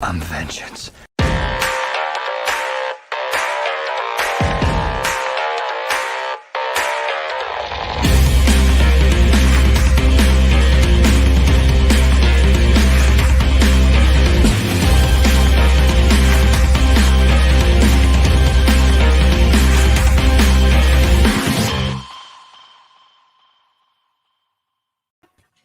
I'm vengeance.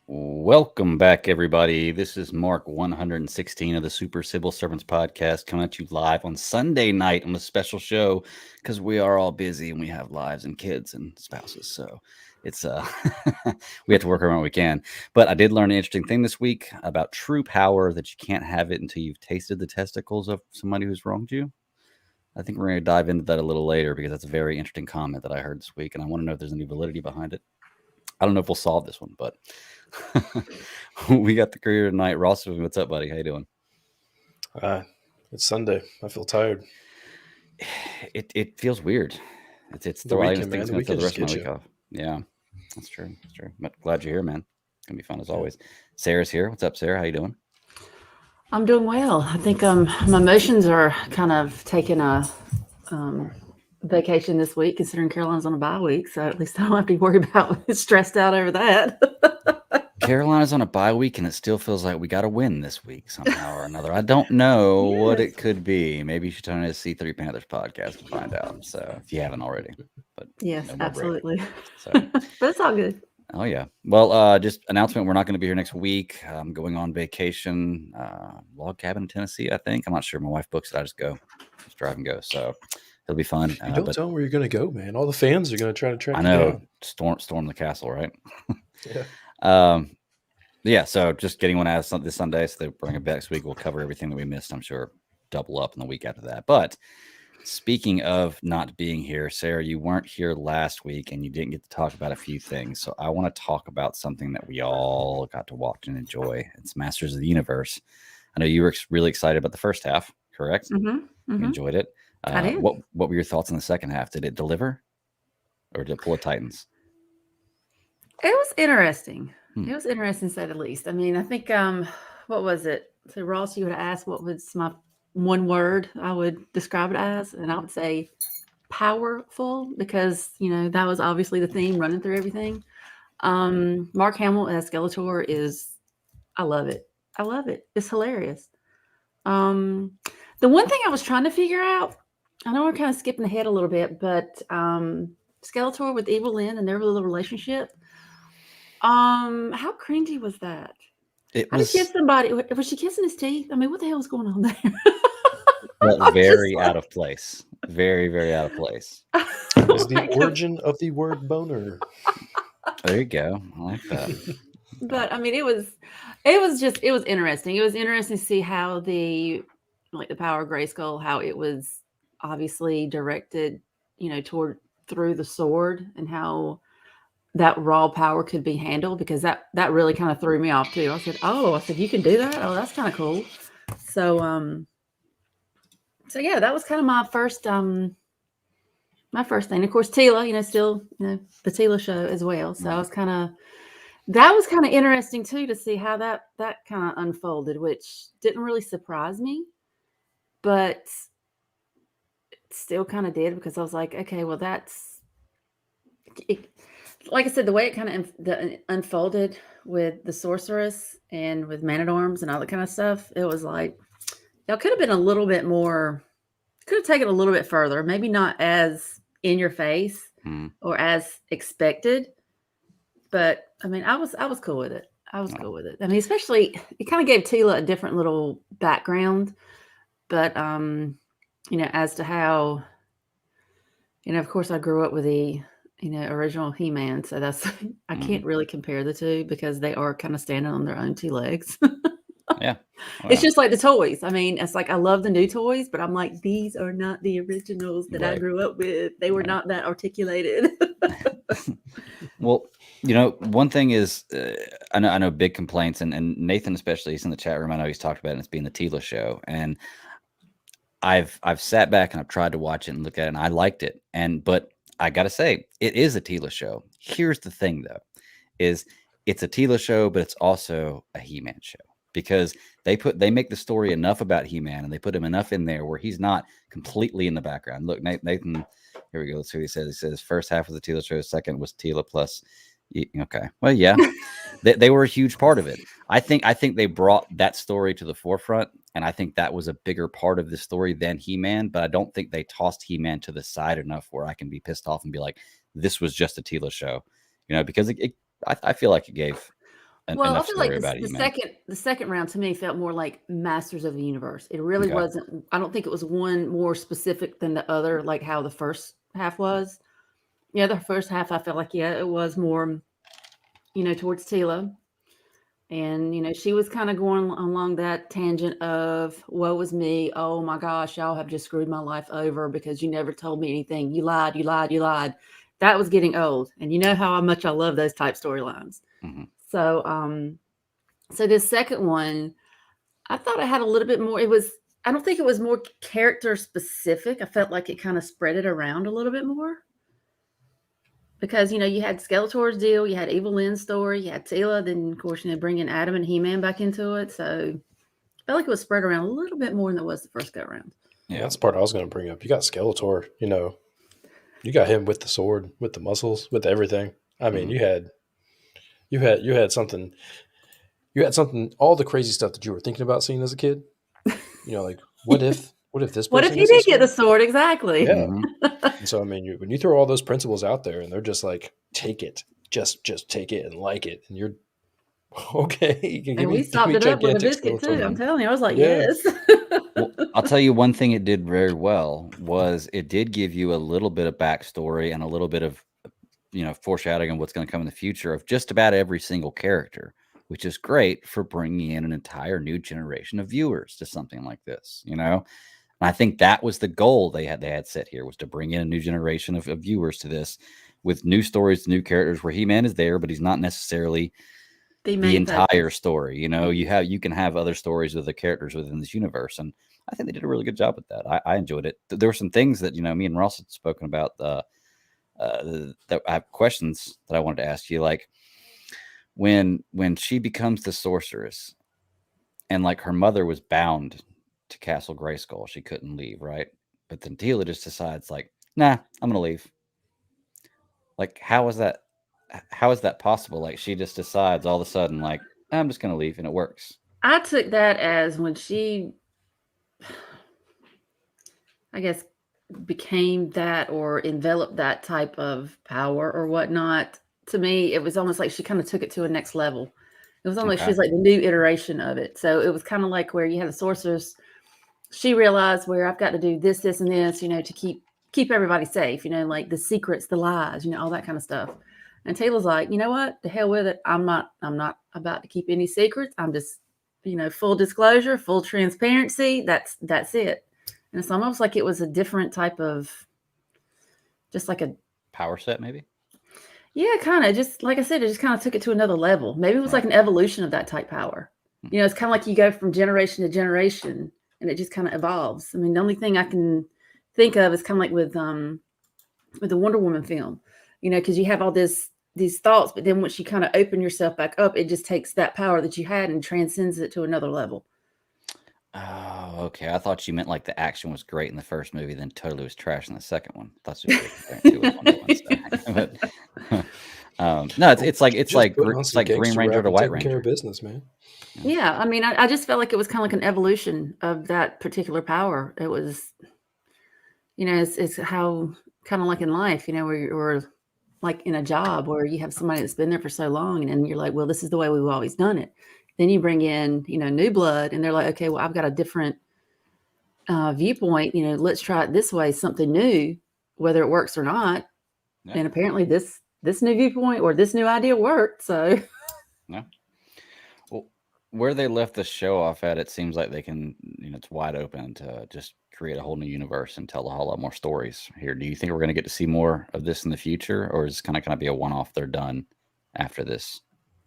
Welcome back, everybody. This is Mark 116 of the Super Civil Servants podcast, coming at you live on Sunday night on a special show because we are all busy and we have lives and kids and spouses. So it's we have to work around what we can. But I did learn an interesting thing this week about true power, that you can't have it until you've tasted the testicles of somebody who's wronged you. I think we're going to dive into that a little later because that's a very interesting comment that I heard this week, and I want to know if there's any validity behind it. I don't know if we'll solve this one, but we got the career tonight. Ross, what's up, buddy? How you doing? It's Sunday. I feel tired. It feels weird. It's the weekend, man. The rest of my week off. Yeah, that's true. That's true. But glad you're here, man. It's gonna be fun as always. Sarah's here. What's up, Sarah? How you doing? I'm doing well. I think my emotions are kind of taking a vacation this week, considering Carolina's on a bye week. So at least I don't have to worry about stressed out over that. Carolina's on a bye week, and it still feels like we got to win this week somehow or another. I don't know what it could be. Maybe you should turn to the C3 Panthers podcast and find out. So if you haven't already, but yes, absolutely. So. But it's all good. Oh yeah. Well, just announcement: we're not going to be here next week. I'm going on vacation, log cabin in Tennessee. I think. I'm not sure. My wife books it. I just go, just drive and go. So it'll be fun. You don't tell them where you're going to go, man. All the fans are going to try to track. I know. Storm the castle, right? Yeah. Yeah, so just getting one out this Sunday, so they bring it back next week. We'll cover everything that we missed, I'm sure, double up in the week after that. But speaking of not being here, Sarah, you weren't here last week, and you didn't get to talk about a few things. So I want to talk about something that we all got to watch and enjoy. It's Masters of the Universe. I know you were really excited about the first half, correct? Mm-hmm. You enjoyed it. I did. What were your thoughts on the second half? Did it deliver, or did it pull a Titans? It was interesting. It was interesting, to say the least. I mean, I think, what was it? So, Ross, you would have asked what was my one word I would describe it as, and I would say powerful, because, that was obviously the theme running through everything. Mark Hamill as Skeletor I love it. I love it. It's hilarious. The one thing I was trying to figure out, I know we're kind of skipping ahead a little bit, but Skeletor with Evil Lynn and their little relationship, how cringy was that? Was she kissing his teeth? I mean, what the hell is going on there? Very out of place. Very, very out of place. It's the origin of the word boner. There you go. I like that. But I mean, it was interesting. It was interesting to see how the power of Grayskull, how it was obviously directed, through the sword, and how that raw power could be handled, because that really kind of threw me off too. I said, you can do that? Oh, that's kind of cool. So yeah, that was kind of my first thing. Of course, Tila, still, the Tila show as well. So that was kind of interesting too, to see how that kind of unfolded, which didn't really surprise me, but it still kind of did, because I was like, okay, well, that's it. Like I said, the way it kind of unfolded with the sorceress and with Man-at-Arms and all that kind of stuff, it was like, y'all could have been a little bit more, could have taken it a little bit further, maybe not as in your face or as expected, but I mean, I was cool with it. I was cool with it. I mean, especially, it kind of gave Tila a different little background, but as to how, of course, I grew up with the original He-Man. So that's, I can't really compare the two, because they are kind of standing on their own two legs. Yeah. Wow. It's just like the toys. I mean, it's like, I love the new toys, but I'm like, these are not the originals that I grew up with. They were not that articulated. Well, one thing is, I know big complaints, and Nathan especially, he's in the chat room. I know he's talked about it, and it's being the Tila show. And I've sat back and I've tried to watch it and look at it, and I liked it. But I got to say, it is a Tila show. Here's the thing, though, is it's a Tila show, but it's also a He-Man show. because they make the story enough about He-Man and they put him enough in there where he's not completely in the background. Look, Nathan, here we go. Let's see what he says. He says first half was the Tila show, second was Tila plus. Okay, well, yeah, they were a huge part of it. I think they brought that story to the forefront, and I think that was a bigger part of the story than He-Man. But I don't think they tossed He-Man to the side enough where I can be pissed off and be like, this was just a Tila show, because I feel like it gave Well, I enough feel like story about He-Man. the second round to me felt more like Masters of the Universe. It really wasn't. I don't think it was one more specific than the other, like how the first half was. Yeah, the first half I felt like it was more, towards Tila. And, she was kind of going along that tangent of, woe is me. Oh my gosh, y'all have just screwed my life over because you never told me anything. You lied, you lied, you lied. That was getting old. And you know how much I love those type storylines. Mhm. So this second one, I thought it had a little bit more. I don't think it was more character specific. I felt like it kind of spread it around a little bit more. Because, you had Skeletor's deal, you had Evil Lynn's story, you had Tila, then, of course, bringing Adam and He-Man back into it. So I felt like it was spread around a little bit more than it was the first go-around. Yeah, that's the part I was going to bring up. You got Skeletor, you got him with the sword, with the muscles, with everything. I mean, you had something, all the crazy stuff that you were thinking about seeing as a kid. Like, what if this What if person he gets the did get the sword? sword? Exactly. Yeah. And so, I mean, when you throw all those principles out there and they're just like, take it, just take it and like it. And you're okay. And we stopped it up with a biscuit too. I'm telling you, I was like, Yeah. yes. Well, I'll tell you one thing it did very well was it did give you a little bit of backstory and a little bit of, foreshadowing on what's going to come in the future of just about every single character, which is great for bringing in an entire new generation of viewers to something like this, And I think that was the goal they had set here, was to bring in a new generation of viewers to this with new stories, new characters, where He-Man is there, but he's not necessarily the entire story. You can have other stories with the characters within this universe, and I think they did a really good job with that. I enjoyed it. There were some things that me and Ross had spoken about that I have questions that I wanted to ask you, like when she becomes the sorceress, and like her mother was bound to Castle Grayskull, she couldn't leave, right? But then Tila just decides, like, nah, I'm gonna leave. Like, how is that? How is that possible? Like, she just decides all of a sudden, like, I'm just gonna leave, and it works. I took that as when she, I guess, became that or enveloped that type of power or whatnot. To me, it was almost like she kind of took it to a next level. It was almost, she was like the new iteration of it. So it was kind of like where you had the sorceress. She realized where I've got to do this, this, and this, to keep everybody safe, like the secrets, the lies, all that kind of stuff. And Taylor's like, you know what? The hell with it. I'm not about to keep any secrets. I'm just, full disclosure, full transparency. That's it. And it's almost like it was a different type of, just like a power set, maybe. Yeah, kind of. Just like I said, it just kind of took it to another level. Maybe it was like an evolution of that type power. It's kind of like you go from generation to generation, and it just kind of evolves. I mean, the only thing I can think of is kind of like with the Wonder Woman film, because you have all these thoughts, but then once you kind of open yourself back up, it just takes that power that you had and transcends it to another level. Oh, okay. I thought you meant like the action was great in the first movie, then totally was trash in the second one. I thought you were comparing no, it's like Green Ranger to White Ranger. Care of business, man. Yeah, I mean, I just felt like it was kind of like an evolution of that particular power. It was, it's how kind of like in life, where you're like in a job where you have somebody that's been there for so long, and you're like, well, this is the way we've always done it. Then you bring in, new blood, and they're like, okay, well, I've got a different viewpoint. Let's try it this way, something new, whether it works or not. Yeah. And apparently, this new viewpoint or this new idea worked. So, yeah. Well, where they left the show off at, it seems like they can, it's wide open to just create a whole new universe and tell a whole lot more stories here. Do you think we're going to get to see more of this in the future, or is this kind of be a one-off? They're done after this?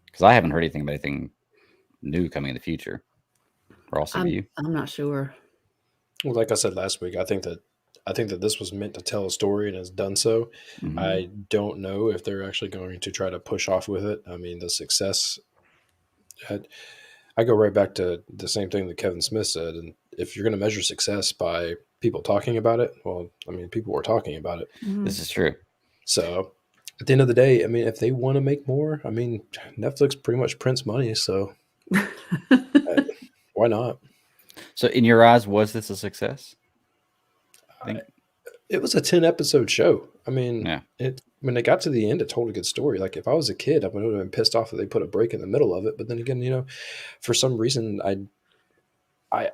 Because I haven't heard anything about anything new coming in the future. For also you, I'm not sure. Well, like I said last week, I think that this was meant to tell a story and has done so. Mm-hmm. I don't know if they're actually going to try to push off with it. I mean, the success I go right back to the same thing that Kevin Smith said. And if you're going to measure success by people talking about it, well, I mean, people were talking about it. This is true. So at the end of the day, I mean, if they want to make more, I mean, Netflix pretty much prints money. So why not? So, in your eyes, was this a success? It was a 10-episode show. I mean, Yeah. When they got to the end, it told a good story. Like if I was a kid, I would have been pissed off that they put a break in the middle of it. But then again, you know, for some reason, I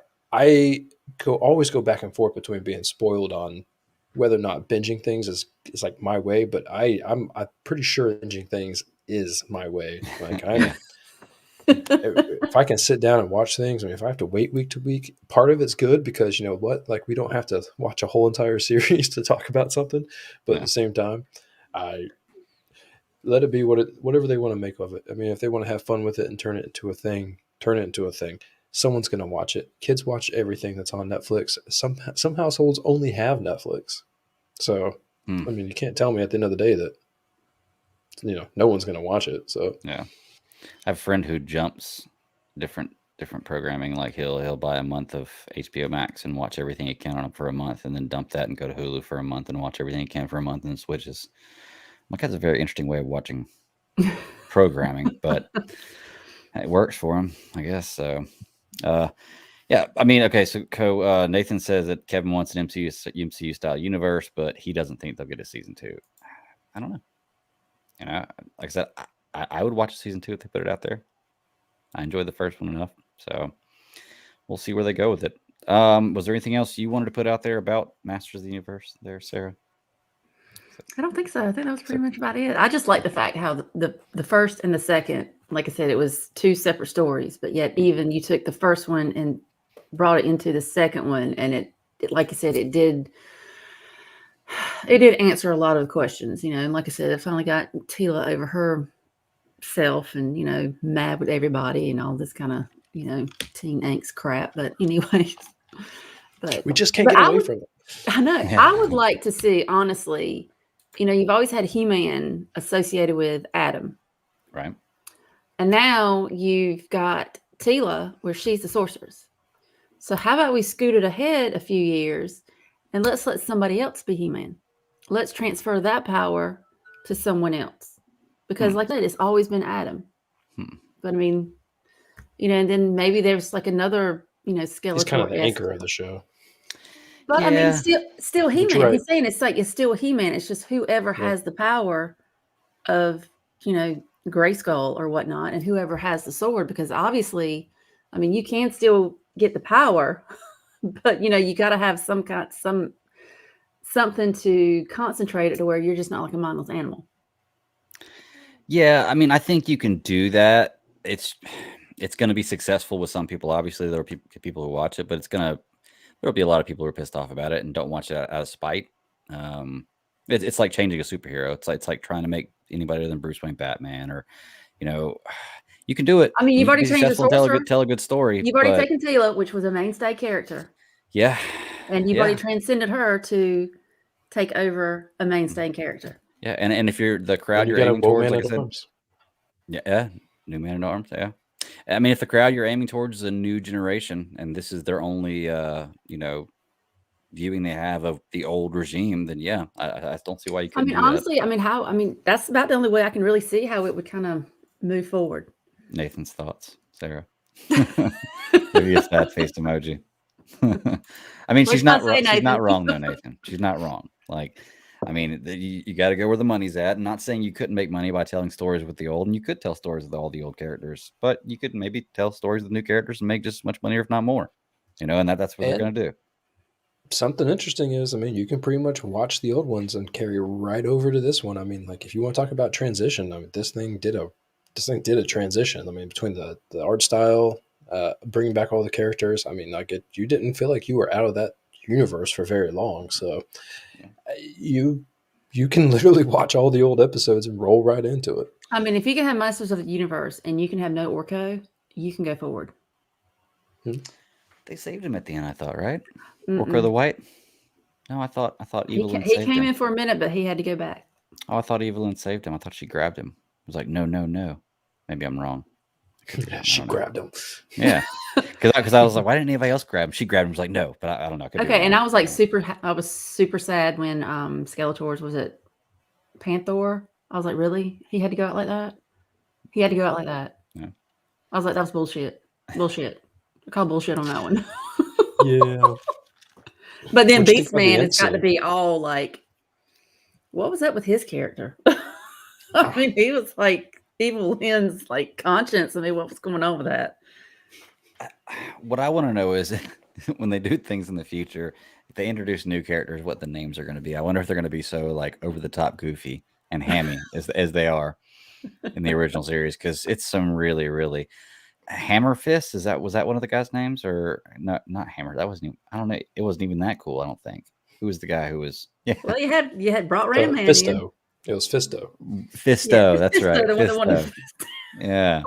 always go back and forth between being spoiled on whether or not binging things is like my way. But I'm pretty sure binging things is my way. Like if I can sit down and watch things, I mean, if I have to wait week to week, part of it's good because you know what, like we don't have to watch a whole entire series to talk about something. But at the same time, I let it be whatever they want to make of it. I mean, if they want to have fun with it and turn it into a thing, turn it into a thing. Someone's going to watch it. Kids watch everything that's on Netflix. Some households only have Netflix. So, I mean, you can't tell me at the end of the day that, you know, no one's going to watch it. So, yeah. I have a friend who jumps different programming. Like he'll buy a month of HBO Max and watch everything he can on it for a month, and then dump that and go to Hulu for a month and watch everything he can for a month, and then switches. Like that's a very interesting way of watching programming, but it works for him, I guess. So, yeah. I mean, okay. So, Nathan says that Kevin wants an MCU style universe, but he doesn't think they'll get a season 2. I don't know. You know, like I said, I would watch season 2 if they put it out there. I enjoyed the first one enough, so we'll see where they go with it. Was there anything else you wanted to put out there about Masters of the Universe there, Sarah? I don't think so. I think that was pretty much about it. I just like the fact how the first and the second, like I said, it was 2 separate stories, but yet even you took the first one and brought it into the second one, and it like I said, it did answer a lot of questions, you know. And like I said, it finally got Tila over herself and, you know, mad with everybody and all this kind of, you know, teen angst crap. But anyway, but we just can't get away from it. I know. Yeah. I would like to see, honestly, you know, you've always had He-Man associated with Adam. Right. And now you've got Tila where she's the sorceress. So how about we scoot it ahead a few years and let's let somebody else be He-Man. Let's transfer that power to someone else. Because like I said, it's always been Adam. But I mean, you know, and then maybe there's like another, you know, Skeletor. He's kind of the anchor of the show. But yeah. I mean, still He-Man. Right. He's saying it's still He-Man. It's just whoever has the power of, you know, Grayskull or whatnot, and whoever has the sword. Because obviously, I mean, you can still get the power, but you know, you got to have something to concentrate it to where you're just not like a mindless animal. Yeah, I mean, I think you can do that. It's going to be successful with some people. Obviously, there are people who watch it, but there'll be a lot of people who are pissed off about it and don't watch it out of spite. It's like changing a superhero. It's like trying to make anybody other than Bruce Wayne Batman, or, you know, you can do it. I mean, you've already changed the sorcerer. Tell a good story. You've already taken Tila, which was a mainstay character. Yeah. And you've already transcended her to take over a mainstay character. Yeah, and if you're the crowd you're aiming towards, like I said, new Man at Arms. Yeah, I mean, if the crowd you're aiming towards is a new generation, and this is their only, you know, viewing they have of the old regime, then yeah, I don't see why you couldn't. I mean, honestly, I mean, that's about the only way I can really see how it would kind of move forward. Nathan's thoughts, Sarah. Maybe a sad faced emoji. I mean, she's not wrong. She's not wrong though, Nathan. She's not wrong. Like, I mean, you got to go where the money's at. I'm not saying you couldn't make money by telling stories with the old, and you could tell stories with all the old characters, but you could maybe tell stories with new characters and make just as much money, or if not more. You know, and that's what they're going to do. Something interesting is, I mean, you can pretty much watch the old ones and carry right over to this one. I mean, like if you want to talk about transition, I mean, this thing did a transition. I mean, between the art style, bringing back all the characters. I mean, like you didn't feel like you were out of that universe for very long. So you can literally watch all the old episodes and roll right into it. I mean, if you can have Masters of the Universe and you can have no Orko, you can go forward. They saved him at the end, I thought, right? Orko the White? No, I thought Evelyn saved him. He came in for a minute, but he had to go back. Oh, I thought Evelyn saved him. I thought she grabbed him. I was like, no. Maybe I'm wrong. Yeah, she grabbed him. Yeah, because I was like, why didn't anybody else grab him? She grabbed him. Was like, no, but I don't know. I could be Okay, and wrong. I was like I was super sad when Skeletor's was it Panther? I was like, really? He had to go out like that? He had to go out like that. Yeah. I was like, that's bullshit. Bullshit. I call bullshit on that one. Yeah. But then What'd you think Beast about the Man end has got to scene? be all like, what was up with his character? I mean, he was like Evil Lynn's like conscience. I mean, what was going on with that? What I want to know is when they do things in the future, if they introduce new characters, what the names are going to be. I wonder if they're going to be so like over the top goofy and hammy as they are in the original series, because it's some really, really Hammer Fist. Was that one of the guys' names, or not Hammer? That wasn't even, I don't know. It wasn't even that cool. I don't think. Who was the guy who was? Yeah, Well, you had brought Ram Man in. Fisto. It was Fisto. Fisto. Yeah, That's Fisto, right. the one that wanted Fisto. Yeah.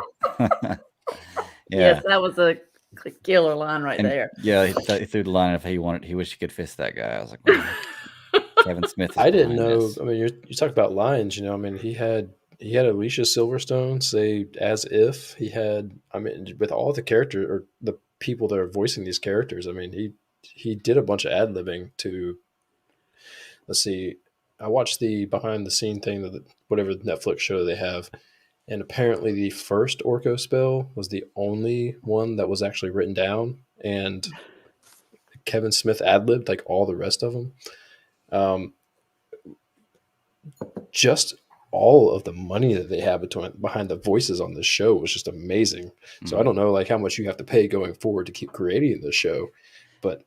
Yes, Yeah. that was a killer line right And there. yeah, he threw the line of he wished he could fist that guy. I was like, well, Kevin Smith is I didn't behind know. this. I mean, you talk about lines. I mean, he had Alicia Silverstone say as if he had. I mean, with all the characters or the people that are voicing these characters. I mean, he did a bunch of ad libbing to. Let's see. I watched the behind the scene thing that whatever Netflix show they have, and apparently the first Orco spell was the only one that was actually written down, and Kevin Smith ad libbed like all the rest of them. Um, just all of the money that they have behind the voices on this show was just amazing. So I don't know like how much you have to pay going forward to keep creating this show, but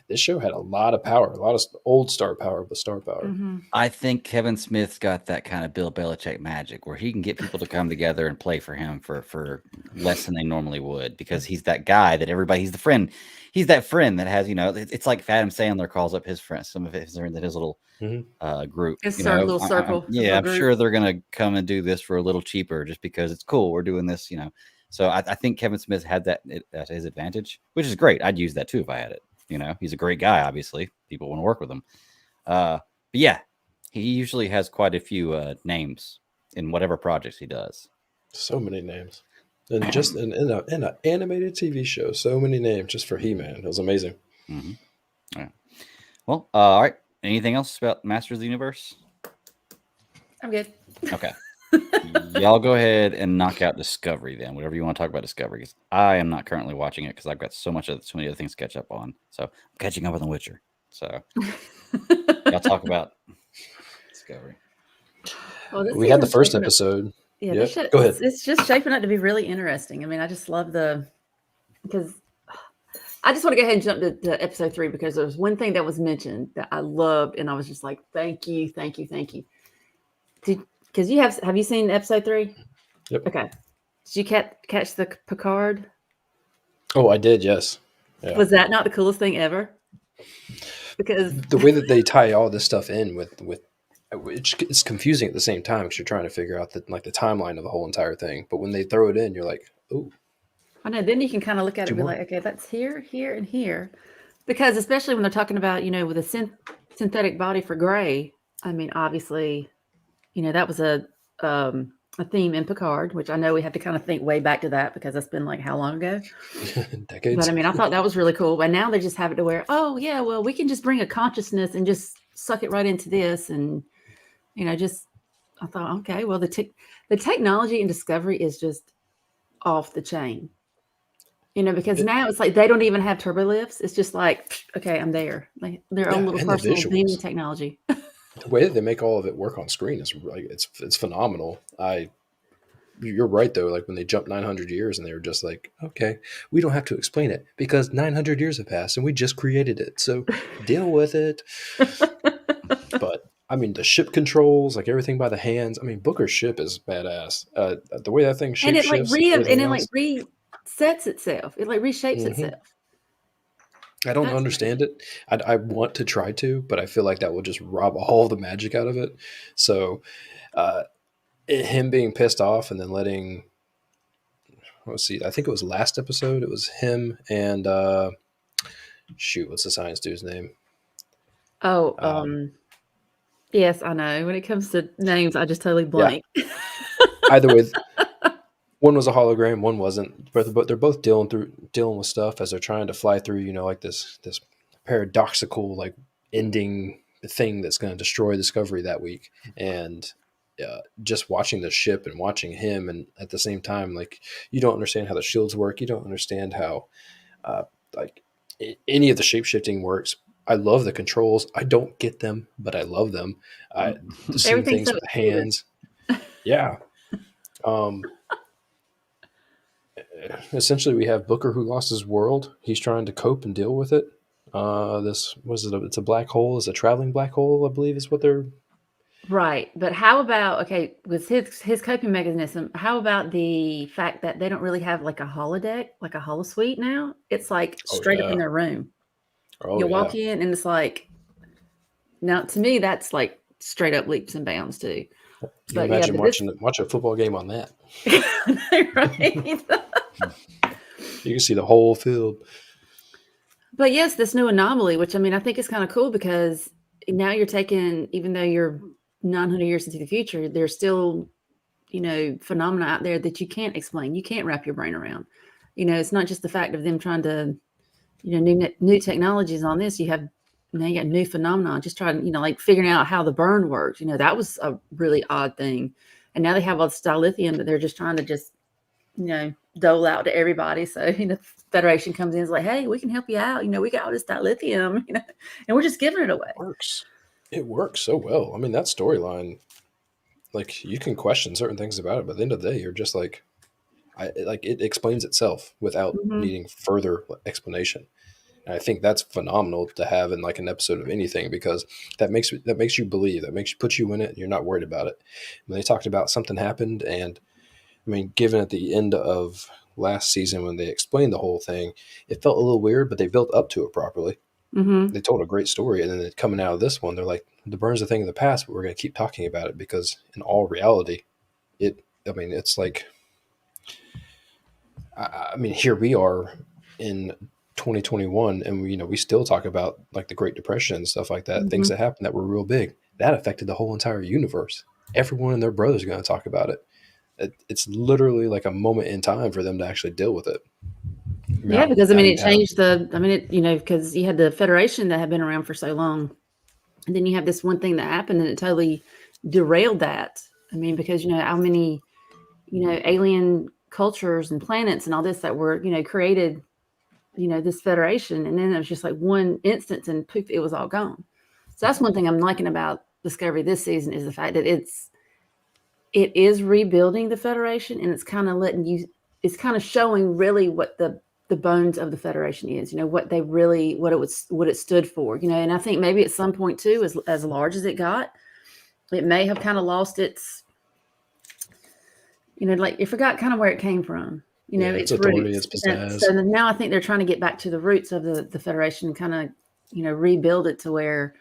this show had a lot of power, a lot of old star power, but star power. Mm-hmm. I think Kevin Smith's got that kind of Bill Belichick magic where he can get people to come together and play for him for less than they normally would, because he's that guy that he's the friend. He's that friend that has, it's like Adam Sandler calls up his friends, some of his little group. His little circle. His little I'm group. sure they're going to come and do this for a little cheaper just because it's cool. We're doing this, So I think Kevin Smith had that at his advantage, which is great. I'd use that too if I had it. He's a great guy. Obviously, people want to work with him. But yeah, he usually has quite a few names in whatever projects he does. So many names, and just in an animated TV show, so many names just for He-Man. It was amazing. Mm-hmm. Yeah. Well, all right. Anything else about Masters of the Universe? I'm good. Okay. Y'all go ahead and knock out Discovery then. Whatever you want to talk about Discovery, because I am not currently watching it because I've got so many other things to catch up on. So I'm catching up on The Witcher. So y'all talk about Discovery. Well, We had the first episode. Yeah, go ahead. It's just shaping up to be really interesting. I mean, I just love because I just want to go ahead and jump to episode 3 because there was one thing that was mentioned that I loved, and I was just like, thank you. Because have you seen episode 3? Yep. Okay. Did you catch the Picard? Oh, I did. Yes. Yeah. Was that not the coolest thing ever? Because the way that they tie all this stuff in with it's confusing at the same time because you're trying to figure out the timeline of the whole entire thing. But when they throw it in, you're like, oh. I know. Then you can kind of look at it and be like, okay, that's here, and here. Because especially when they're talking about, with a synthetic body for Gray, I mean, obviously, that was a theme in Picard, which I know we have to kind of think way back to that because that's been like how long ago? Decades. But I mean, I thought that was really cool. But now they just have it to where, oh yeah, well, we can just bring a consciousness and just suck it right into this, and I thought, okay, well, the technology in Discovery is just off the chain. Because now it's like they don't even have turbo lifts. It's just like, okay, I'm there. Like their own little personal beaming technology. The way that they make all of it work on screen is like it's phenomenal. You're right though. Like when they jumped 900 years and they were just like, okay, we don't have to explain it because 900 years have passed and we just created it. So deal with it. But I mean, the ship controls, like everything by the hands. I mean, Booker's ship is badass. The way that thing shapeshifts and it resets itself. It like reshapes itself. I don't understand it. I want to try to, but I feel like that will just rob all the magic out of it. So him being pissed off and then letting, let's see, I think it was last episode. It was him and what's the science dude's name? Oh, yes, I know. When it comes to names, I just totally blank. Yeah. Either way, one was a hologram, one wasn't. But they're both dealing with stuff as they're trying to fly through. Like this paradoxical like ending thing that's going to destroy Discovery that week, and just watching the ship and watching him, and at the same time, like you don't understand how the shields work. You don't understand how like any of the shape shifting works. I love the controls. I don't get them, but I love them. Seeing Everything's things so with the hands. Yeah. Essentially, we have Booker who lost his world. He's trying to cope and deal with it. This was it. It's a black hole. It's a traveling black hole, I believe, is what they're. Right. But how about, okay, with his coping mechanism, how about the fact that they don't really have like a holodeck, like a holosuite now? It's like Oh straight up in yeah. their room. Oh You'll yeah. walk in and it's like, now to me, that's like straight up leaps and bounds too. You imagine watching a football game on that. Right. You can see the whole field. But yes, this new anomaly, which I mean, I think is kind of cool because now you're taking, even though you're 900 years into the future, there's still, phenomena out there that you can't explain. You can't wrap your brain around. It's not just the fact of them trying to, new technologies on this. You got new phenomena, just trying, like figuring out how the burn works. That was a really odd thing. And now they have all this dilithium that they're just trying to just, dole out to everybody. So, Federation comes in and is like, hey, we can help you out. We got all this dilithium, and we're just giving it away. It works so well. I mean, that storyline, like you can question certain things about it, but at the end of the day, you're just like, it explains itself without needing further explanation. And I think that's phenomenal to have in like an episode of anything, because that makes you believe, puts you in it. And you're not worried about it. When they talked about something happened, and I mean, given at the end of last season when they explained the whole thing, it felt a little weird, but they built up to it properly. They told a great story, and then coming out of this one, they're like, the burn's a thing of the past, but we're going to keep talking about it because in all reality, it's like, I mean, here we are in 2021, and we still talk about like the Great Depression and stuff like that, things that happened that were real big. That affected the whole entire universe. Everyone and their brother's going to talk about it. It's literally like a moment in time for them to actually deal with it. Yeah, because it changed because you had the Federation that had been around for so long, and then you have this one thing that happened and it totally derailed that. I mean, because how many, alien cultures and planets and all this that were, created, this Federation, and then it was just like one instance and poof, it was all gone. So that's one thing I'm liking about Discovery this season is the fact that it is rebuilding the Federation, and it's kind of showing really what the bones of the Federation is, what it stood for, and I think maybe at some point too, as large as it got, it may have kind of lost its, like it forgot kind of where it came from, its authority, roots. Its pizzazz. So now I think they're trying to get back to the roots of the Federation and kind of, rebuild it to where,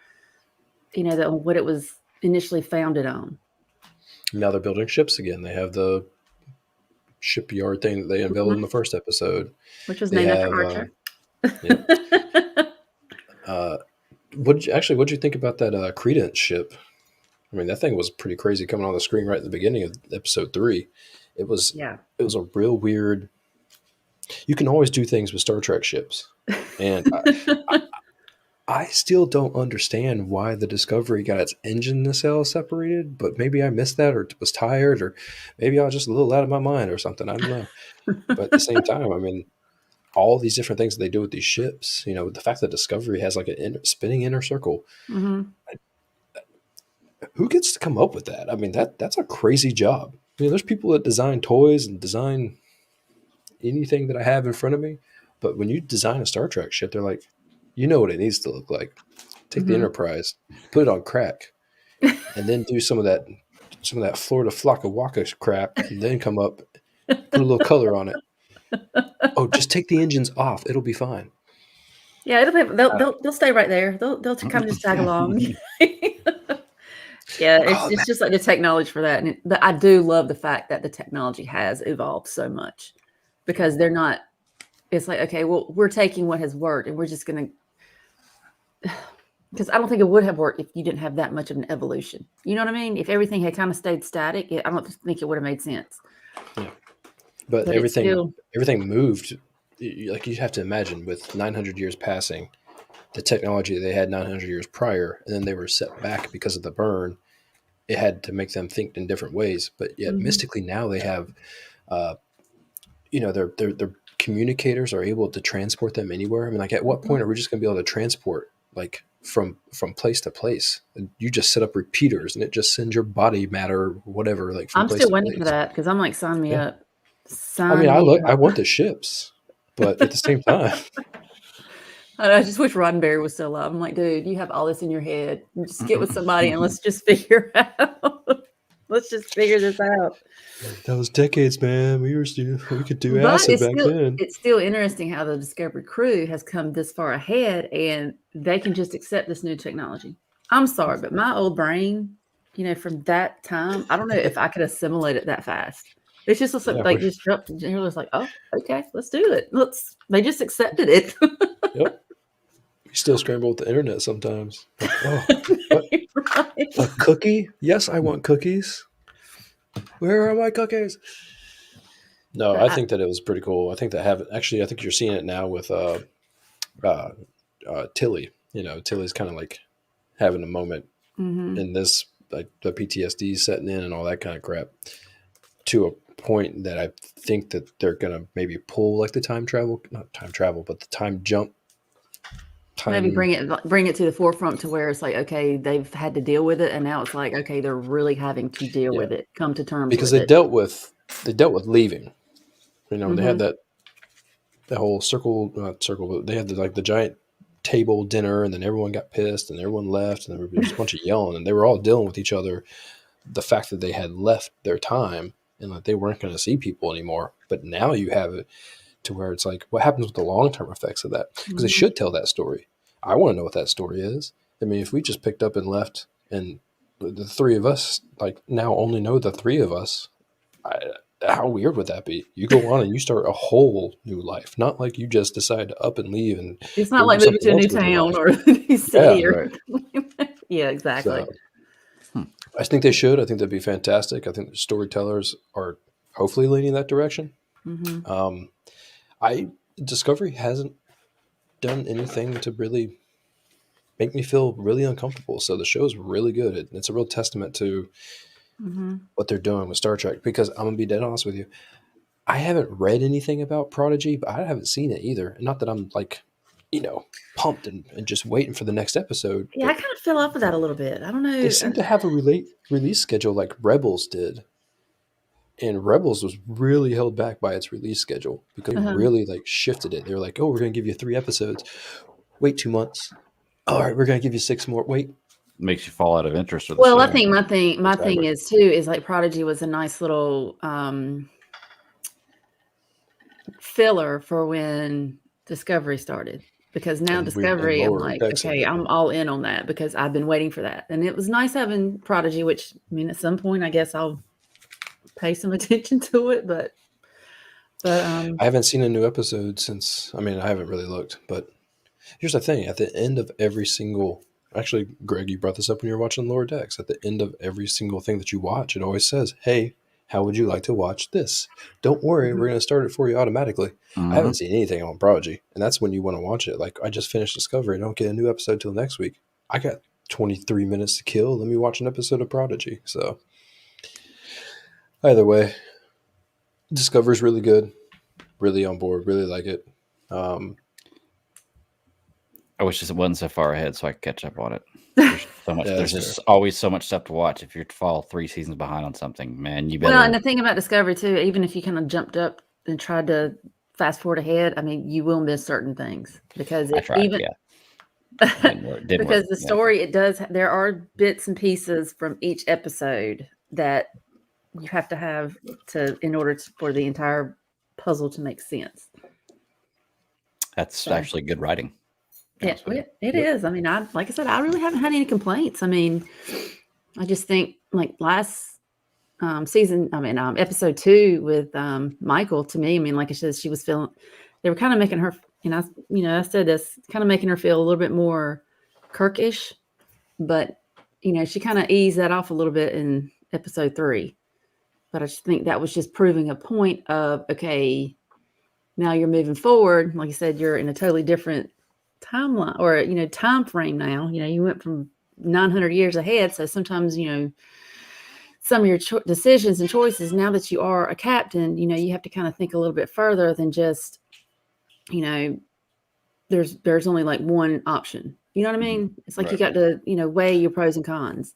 what it was initially founded on. Now they're building ships again. They have the shipyard thing that they unveiled in the first episode, which was named after Archer. What'd you think about that Credence ship? I mean, that thing was pretty crazy coming on the screen right at the beginning of episode 3. It was a real weird. You can always do things with Star Trek ships, and I still don't understand why the Discovery got its engine nacelle separated, but maybe I missed that or was tired, or maybe I was just a little out of my mind or something. I don't know. But at the same time, I mean, all these different things that they do with these ships, the fact that Discovery has like a spinning inner circle, who gets to come up with that? I mean, that's a crazy job. There's people that design toys and design anything that I have in front of me, but when you design a Star Trek ship, they're like, what it needs to look like. Take the Enterprise, put it on crack, and then do some of that Florida Flocka Waka crap, and then come up, put a little color on it. Oh, just take the engines off; it'll be fine. Yeah, they'll stay right there. They'll kind of just tag along. Yeah, it's just like the technology for that, but I do love the fact that the technology has evolved so much, because they're not. It's like, okay, well, we're taking what has worked, and we're just going to. Because I don't think it would have worked if you didn't have that much of an evolution. You know what I mean? If everything had kind of stayed static, I don't think it would have made sense. Yeah. But But it's everything still, moved. Like you have to imagine, with 900 years passing, the technology they had 900 years prior, and then they were set back because of the burn. It had to make them think in different ways. But yet, mhm. mystically, now they have, uh, their communicators are able to transport them anywhere. I mean, like, at what point are we just going to be able to transport, like, from place to place? And you just set up repeaters, and it just sends your body matter, or whatever, like, from I'm place still to waiting for place. that because I'm like, sign me Yeah, up. I mean, Sign me I up. want the ships, but at the same time, I just wish Roddenberry was still alive. I'm like, dude, you have all this in your head. Just get with somebody and let's just figure out. Let's just figure this out. that was decades, man. We could do But acid back then. it's still interesting how the Discovery crew has come this far ahead and they can just accept this new technology. I'm sorry, but my old brain, from that time, I don't know if I could assimilate it that fast. It's just Yeah, like just jumped. It was like, oh, okay, let's do it. They just accepted it. yep. We still scramble with the internet sometimes. Like, oh, what? Right. A cookie? Yes, I want cookies. Where are my cookies? No, But I think that it was pretty cool. I think that I think you're seeing it now with uh, Tilly. Tilly's kind of like having a moment mhm. in this, like the PTSD setting in and all that kind of crap, to a point that I think that they're gonna maybe pull, like, the not time travel, but the time jump. Maybe Time, bring it to the forefront to where it's like, okay, they've had to deal with it, and now it's like, okay, they're really having to deal yeah, with it, come to terms because with it. they dealt with leaving. They had Mhm. that whole circle, not circle, but they had the giant table dinner, and then everyone got pissed, and everyone left, and there was just a bunch of yelling, and they were all dealing with each other. The fact that they had left their time and that they weren't going to see people anymore. But now you have it to where it's like, what happens with the long term effects of that? Because they Mhm. should tell that story. I want to know what that story is. I mean, if we just picked up and left, and the three of us, like, now only know the three of us, how weird would that be? You go on and you start a whole new life, not like you just decide to up and leave and It's not go do like moving something to a else new with your town life. or a new Yeah. city or Right. anything like that. Yeah, exactly. So I think they should. I think that'd be fantastic. I think the storytellers are hopefully leaning that direction. Mhm. Um, I Discovery hasn't done anything to really make me feel really uncomfortable. So the show's really good. It's a real testament to Mhm. what they're doing with Star Trek. Because I'm gonna be dead honest with you, I haven't read anything about Prodigy, but I haven't seen it either. Not that I'm, like, pumped and just waiting for the next episode, Yeah, I but kind of fell off of that a little bit. I don't they know. seem to have a release schedule like Rebels did. And Rebels was really held back by its release schedule because they Uh-huh. really, like, shifted it. They were like, "Oh, we're going to give you 3 episodes. Wait 2 months. All right, we're going to give you 6 more. Wait." Makes you fall out of interest with the Well, I show. think my thing Exactly. is too is like Prodigy was a nice little filler for when Discovery started. Because now And Discovery, I'm Lower like, Decks okay, ended. I'm all in on that because I've been waiting for that. And it was nice having Prodigy, which, I mean, at some point, I guess I'll pay some attention to it. But I haven't seen a new episode since. I mean, I haven't really looked, but here's the thing: at the end of every single, actually, Greg, you brought this up when you were watching Lower Decks. At the end of every single thing that you watch, it always says, "Hey, how would you like to watch this? Don't worry, Mhm. we're going to start it for you automatically." I Hmm. haven't seen anything on Prodigy, and that's when you want to watch it. Like, I just finished Discovery. I don't get a new episode till next week. I got 23 minutes to kill. Let me watch an episode of Prodigy. So either way, Discovery's really good. Really on board. Really like it. Um, I wish it wasn't so far ahead so I could catch up on it. There's so much. yeah, There's that's fair. just always so much stuff to watch. If you fall 3 seasons behind on something, man, you Well, and better. the thing about Discovery too, even if you kind of jumped up and tried to fast forward ahead, I mean, you will miss certain things because I it tried. even Yeah, it didn't work. Didn't because work. the Yeah. story there are bits and pieces from each episode that you have to have in order for the entire puzzle to make sense. That's So actually good writing. To be yeah, honest with you. it Yep. is. I mean, like I said, I really haven't had any complaints. I mean, I just think like last season, I mean, episode 2 with Michael. To me, I mean, like I said, she was feeling. They were kind of making her, I said this, kind of making her feel a little bit more Kirkish, but she kind of eased that off a little bit in episode 3. but I just think that was just proving a point of, okay, now you're moving forward. Like you said, you're in a totally different timeline or, time frame now. You went from 900 years ahead. So sometimes, some of your decisions and choices, now that you are a captain, you have to kind of think a little bit further than just, there's only like one option. You know what I mean? It's like you got to, weigh your pros and cons.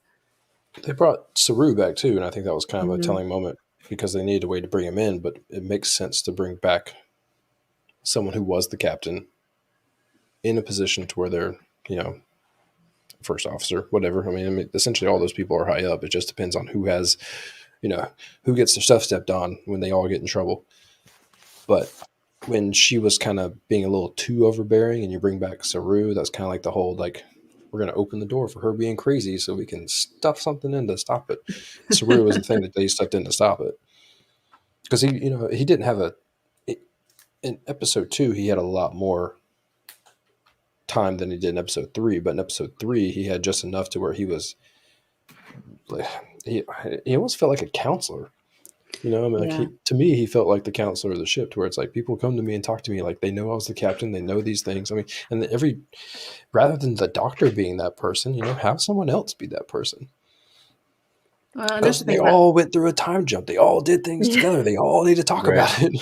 They brought Saru back too, and I think that was kind of a Mhm. telling moment because they needed a way to bring him in, but it makes sense to bring back someone who was the captain in a position to where they're, first officer, whatever. I mean, essentially all those people are high up. It just depends on who has, who gets their stuff stepped on when they all get in trouble. But when she was kind of being a little too overbearing and you bring back Saru, that's kind of like the whole, like, we're going to open the door for her being crazy so we can stuff something in to stop it. Saru was the thing that they stuffed in to stop it. Because he didn't have in episode 2, he had a lot more time than he did in episode 3. But in episode 3, he had just enough to where he was, like, he almost felt like a counselor. To me, he felt like the counselor of the ship, to where it's like people come to me and talk to me like they know I was the captain, they know these things. I mean, and rather than the doctor being that person, have someone else be that person. Well, Because they all went through a time jump. They all did things together. They all need to talk about it.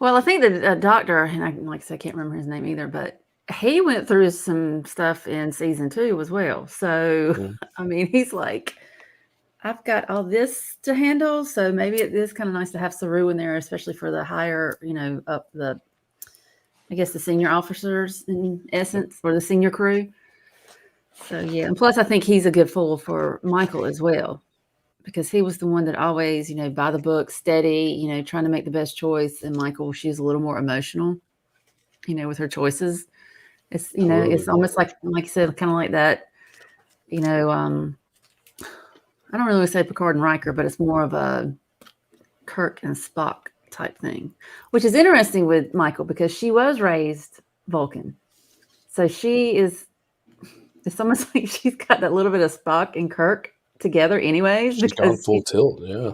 Well, I think the doctor, and like I said, I can't remember his name either, but he went through some stuff in season 2 as well. So, I mean, he's like, I've got all this to handle. So maybe it is kind of nice to have Saru in there, especially for the higher, up the senior officers in essence, or the senior crew. So, yeah. And plus, I think he's a good fool for Michael as well, because he was the one that always, by the book, steady, trying to make the best choice. And Michael, she's a little more emotional, with her choices. It's, it's almost like you said, kind of like that, I don't really say Picard and Riker, but it's more of a Kirk and Spock type thing, which is interesting with Michael because she was raised Vulcan. So it's almost like she's got that little bit of Spock and Kirk together anyways. She's gone full tilt, yeah.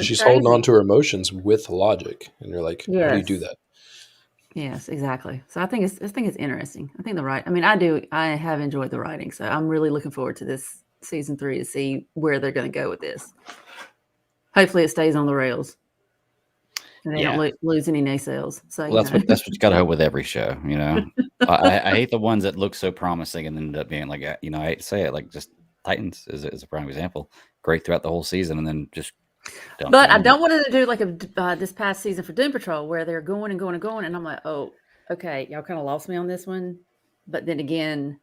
She's holding on to her emotions with logic. And you're like, how do you do that? Yes, exactly. So I think it's interesting. I think I have enjoyed the writing. So I'm really looking forward to this season 3 to see where they're going to go with this. Hopefully it stays on the rails and they don't lose any nacelles. So that's what you got to hope with every show. I hate the ones that look so promising and then end up being like, I hate to say it, like just Titans is a prime example. Great throughout the whole season and then just. But I don't want to do like this past season for Doom Patrol where they're going and going and going, and I'm like, oh, okay, y'all kind of lost me on this one. But then again,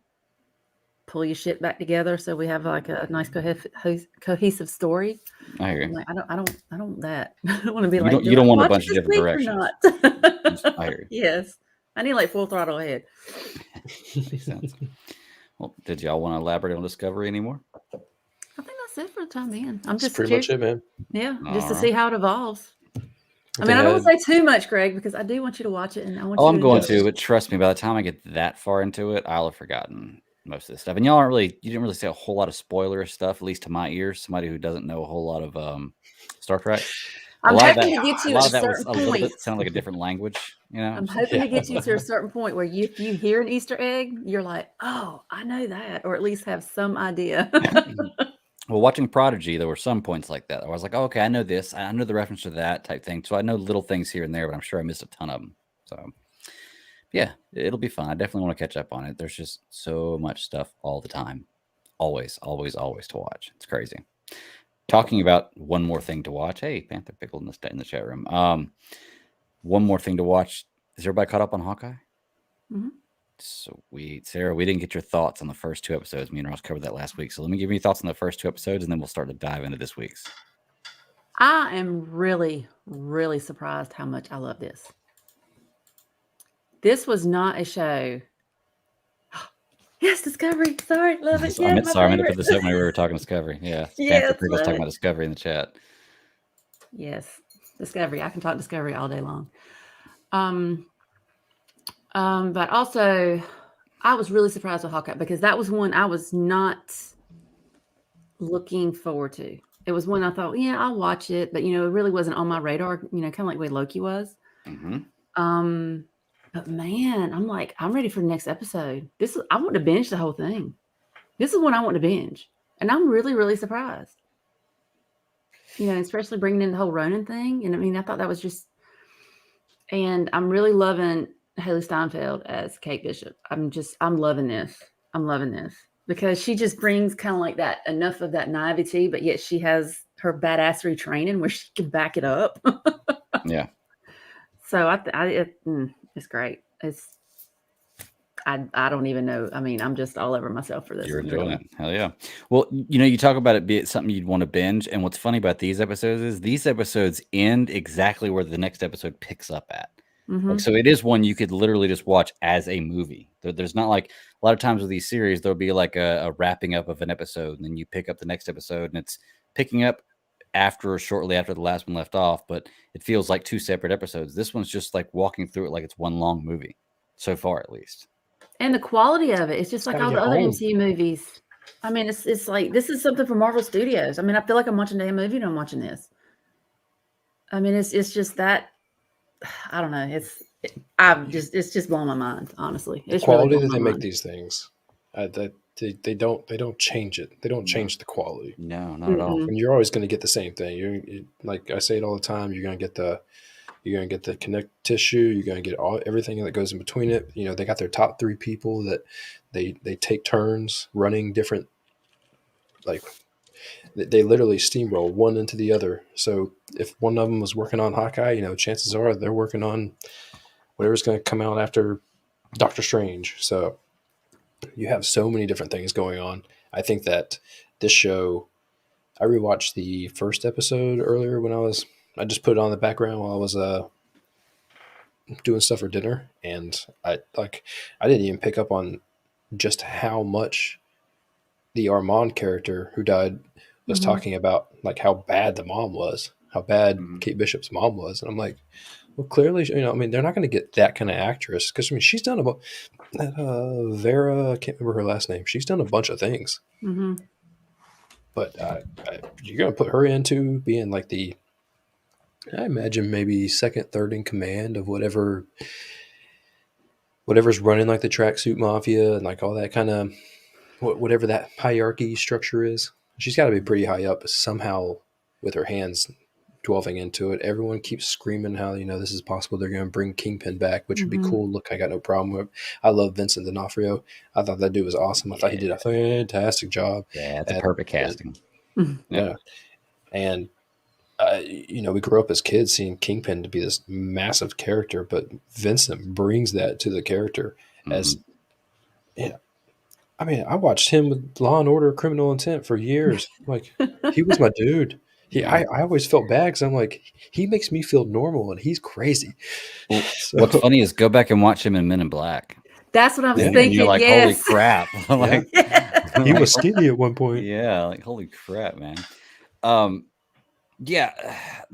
pull your shit back together so we have like a nice cohesive story. I agree. Like, I don't that. I don't want to be you don't want a bunch of different directions. I hear you. Yes, I need like full throttle ahead. Makes sense. Well, did y'all want to elaborate on Discovery anymore? I think that's it for the time being. I'm just pretty much it, man. Yeah, just to see how it evolves. I mean, I don't want to say too much, Greg, because I do want you to watch it, and I want. I'm going to, but trust me, by the time I get that far into it, I'll have forgotten most of this stuff. And y'all you didn't really say a whole lot of spoiler stuff, at least to my ears. Somebody who doesn't know a whole lot of Star Trek. I'm hoping to get you a lot of that was a little bit sounded like a different language, I'm hoping to get you to a certain point where if you hear an Easter egg, you're like, oh, I know that, or at least have some idea. Well, watching Prodigy, there were some points like that. I was like, oh, okay, I know this. I know the reference to that type thing. So I know little things here and there, but I'm sure I missed a ton of them. So, yeah, it'll be fun. I definitely want to catch up on it. There's just so much stuff all the time. Always, always, always to watch. It's crazy. Talking about one more thing to watch. Hey, Panther Pickle in the chat room. One more thing to watch. Is everybody caught up on Hawkeye? Mm-hmm. Sweet. Sarah, we didn't get your thoughts on the first 2 episodes. Me and Ross covered that last week. So let me give you thoughts on the first 2 episodes, and then we'll start to dive into this week's. I am really, really surprised how much I love this. This was not a show. Yes, Discovery. Sorry, love it. I meant to put this up when we were talking Discovery. Yeah. Yes, Panther Pickle's talking about Discovery in the chat. Yes, Discovery. I can talk Discovery all day long. But also, I was really surprised with Hawkeye because that was one I was not looking forward to. It was one I thought, yeah, I'll watch it, but it really wasn't on my radar. Kind of like the way Loki was. But man, I'm like, I'm ready for the next episode. I want to binge the whole thing. This is one I want to binge, and I'm really, really surprised. Especially bringing in the whole Ronin thing, and I mean, I thought that was just. And I'm really loving Haley Steinfeld as Kate Bishop. I'm loving this. I'm loving this because she just brings kind of like that enough of that naivety, but yet she has her badassery training where she can back it up. Yeah. So it's great. I don't even know. I mean, I'm just all over myself for this. You're enjoying it. Hell yeah. Well, you talk about it being something you'd want to binge. And what's funny about these episodes is these episodes end exactly where the next episode picks up at. Like, so it is one you could literally just watch as a movie. There's not like a lot of times with these series, there'll be like a wrapping up of an episode and then you pick up the next episode and it's picking up after or shortly after the last one left off. But it feels like two separate episodes. This one's just like walking through it like it's one long movie so far, at least. And the quality of it, it's just like all the other MCU movies. I mean, it's like this is something from Marvel Studios. I mean, I feel like I'm watching a damn movie and I'm watching this. I mean, it's just that I don't know. It's just blowing my mind, honestly. The quality that they make these things, they don't change it. They don't change the quality. No, not at all. And you're always going to get the same thing. You like I say it all the time. You're going to get the connect tissue. You're going to get everything that goes in between it. They got their top 3 people that they take turns running different. Like they literally steamroll one into the other. So if one of them was working on Hawkeye, chances are they're working on whatever's going to come out after Doctor Strange. So you have so many different things going on. I think that this show, I rewatched the first episode earlier when I just put it on the background while I was doing stuff for dinner, and I didn't even pick up on just how much the Armand character who died was talking about, like how bad the mom was, how bad Kate Bishop's mom was, and I'm like, well, clearly, I mean, they're not going to get that kind of actress because I mean, she's done about Vera. I can't remember her last name. She's done a bunch of things, but you're going to put her into being like I imagine maybe second, third in command of whatever's running like the tracksuit mafia and like all that kind of whatever that hierarchy structure is. She's got to be pretty high up somehow with her hands delving into it. Everyone keeps screaming how, this is possible. They're going to bring Kingpin back, which would be cool. Look, I got no problem with it. I love Vincent D'Onofrio. I thought that dude was awesome. I thought he did a fantastic job. Yeah, it's a perfect casting. Yeah. And, we grew up as kids seeing Kingpin to be this massive character, but Vincent brings that to the character as, I mean, I watched him with Law and Order: Criminal Intent for years. Like, he was my dude. I always felt bad because I'm like, he makes me feel normal and he's crazy. Well, what's funny is go back and watch him in Men in Black. That's what I was thinking. You're like, holy crap. Like, he was skinny at one point. Yeah, like, holy crap, man. Yeah.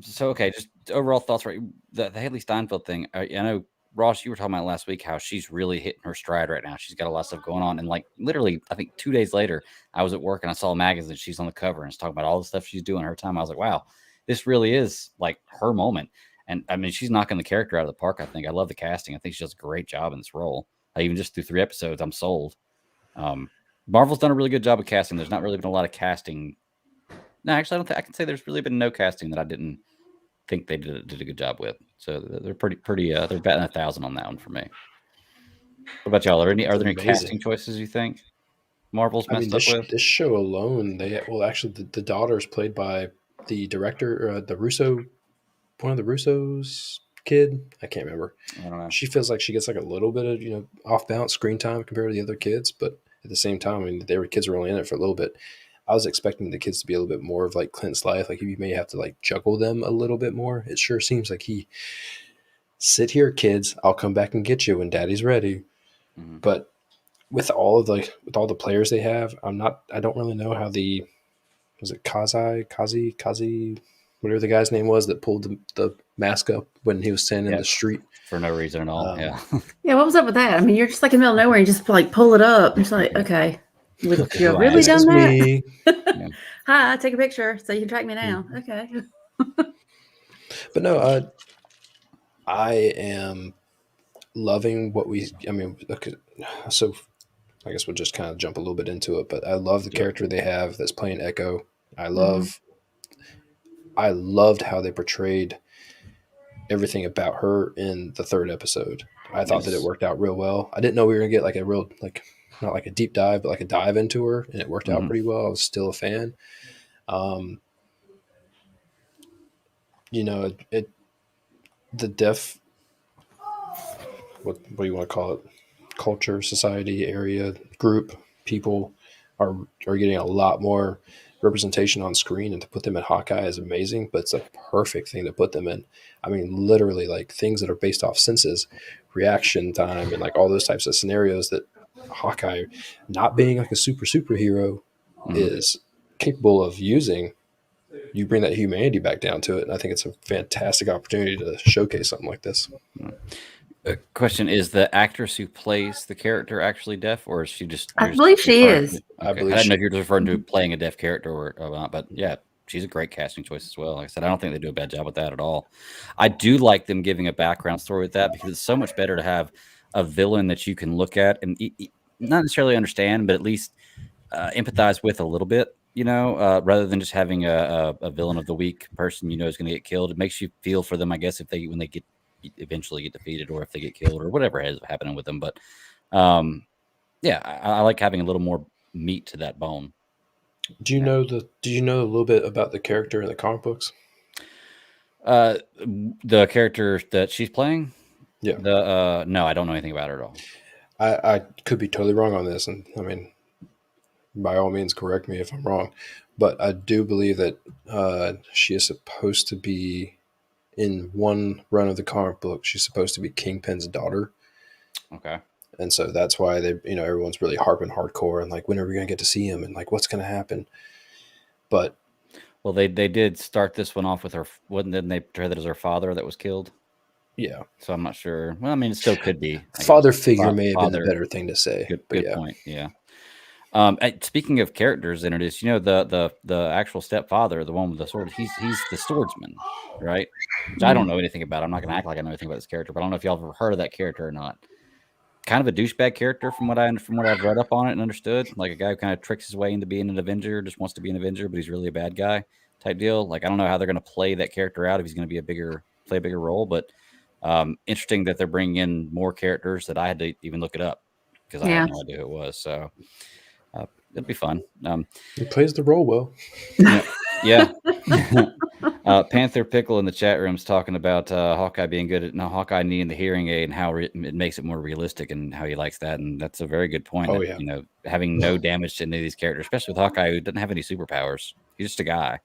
So, okay, just overall thoughts, right? The Haley Steinfeld thing. I know, Ross, you were talking about last week how she's really hitting her stride right now. She's got a lot of stuff going on. And like literally, I think 2 days later, I was at work and I saw a magazine. She's on the cover and it's talking about all the stuff she's doing her time. I was like, wow, this really is like her moment. And I mean, she's knocking the character out of the park, I think. I love the casting. I think she does a great job in this role. Even just through 3 episodes, I'm sold. Marvel's done a really good job of casting. There's not really been a lot of casting. No, actually, I don't think I can say there's really been no casting that I didn't think they did a good job with. So they're pretty they're batting 1,000 on that one for me. What about y'all? Are there any casting choices you think Marvel's messed up with? This show alone, actually the daughter is played by the director, the Russo, one of the Russo's kid. I can't remember. I don't know. She feels like she gets like a little bit of off balance screen time compared to the other kids, but at the same time, I mean, the kids were only in it for a little bit. I was expecting the kids to be a little bit more of like Clint's life. Like you may have to like juggle them a little bit more. It sure seems like sit here, kids. I'll come back and get you when Daddy's ready. Mm-hmm. But with all the players they have, I don't really know how was it Kazi, whatever the guy's name was that pulled the mask up when he was standing in the street for no reason at all. Yeah. What was up with that? I mean, you're just like in the middle of nowhere and you just like pull it up. It's like, okay. Would you have Who I really This am. is done that? me. Yeah. Hi, take a picture so you can track me down. Okay. But no, I am loving what we. I mean, okay, so I guess we'll just kind of jump a little bit into it. But I love the Do it. character they have that's playing Echo. I Mhm. loved how they portrayed everything about her in the third episode. I thought that it Yes. worked out real well. I didn't know we were gonna get like a real like not like a deep dive, but like a dive into her, and it worked out Mhm. pretty well. I was still a fan. Um, you know, the deaf what do you want to call it? Culture, society, area, group, people are getting a lot more representation on screen, and to put them in Hawkeye is amazing, but it's a perfect thing to put them in. I mean, literally like things that are based off senses, reaction time, and like all those types of scenarios that Hawkeye, not being like a superhero, Mhm. is capable of using. You bring that humanity back down to it, and I think it's a fantastic opportunity to showcase something like this. Question: is the actress who plays the character actually deaf, or is she just I you're just believe she referring is. to? I Okay, I believe didn't know she. if you're just referring to Mhm. playing a deaf character or not, but yeah, she's a great casting choice as well. Like I said, I don't think they do a bad job with that at all. I do like them giving a background story with that because it's so much better to have a villain that you can look at and not necessarily understand, but at least empathize with a little bit. Rather than just having a villain of the week person is going to get killed. It makes you feel for them, I guess, if they when they get eventually get defeated or if they get killed or whatever is happening with them. But um, yeah, I like having a little more meat to that bone. Yeah. Do you know a little bit about the character in the comic books? The character that she's playing, Yeah. no, I don't know anything about her at all. I could be totally wrong on this, and I mean, by all means, correct me if I'm wrong, but I do believe that she is supposed to be in one run of the comic book. She's supposed to be Kingpin's daughter, Okay. and so that's why everyone's really harping hardcore and like, when are we going to get to see him and like what's going to happen? But Well, they did start this one off with her. Wasn't then they portray that as her father that was killed? yeah, So I'm not sure. Well, I mean, it still could be, I guess. father figure may have been the Father. better thing to say, but Good yeah, point. Yeah. Speaking of characters introduced, the actual stepfather, the one with the sword, he's the swordsman, right? Which I Yeah. don't know anything about. I'm not going to act like I know anything about this character, but I don't know if y'all have ever heard of that character or not. Kind of a douchebag character from what I've read up on it and understood. Like a guy who kind of tricks his way into being an Avenger, just wants to be an Avenger, but he's really a bad guy type deal. Like I don't know how they're going to play that character out if he's going to play a bigger role, but interesting that they're bringing in more characters that I had to even look it up because I had Yeah. no idea who it was. So it'll be fun. he plays the role well. Yeah. Panther Pickle in the chat room is talking about Hawkeye being good at Hawkeye needing the hearing aid and how it makes it more realistic and how he likes that. And that's a very good point. Oh That, yeah, having no damage to any of these characters, especially with Hawkeye, who doesn't have any superpowers. He's just a guy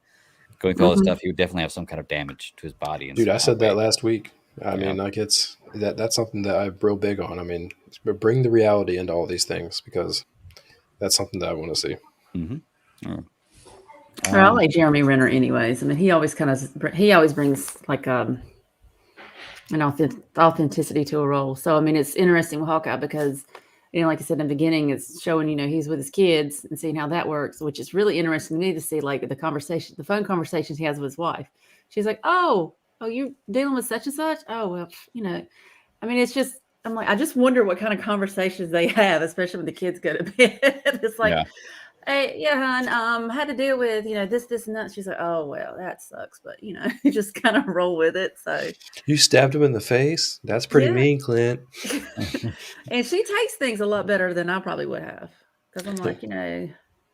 going through all this Mhm. stuff. He would definitely have some kind of damage to his body in dude, some I kind of said that way. last week. I Yeah. mean, like that's something that I'm real big on. I mean, bring the reality into all these things because that's something that I want to see. Mm-hmm. I like Jeremy Renner anyways. I mean, he always brings like an authenticity to a role. So I mean, it's interesting with Hawkeye because like I said in the beginning, it's showing he's with his kids and seeing how that works, which is really interesting to me to see like the phone conversations he has with his wife. She's like, oh, you're dealing with such and such. Oh well, I mean, it's just I'm like I just wonder what kind of conversations they have, especially when the kids go to bed. It's like, Yeah. hey, yeah, hon, had to deal with, this and that. She's like, oh, well, that sucks. But, you just kind of roll with it. So, You stabbed him in the face. That's pretty yeah. mean, Clint. And she takes things a lot better than I probably would have. Because I'm like,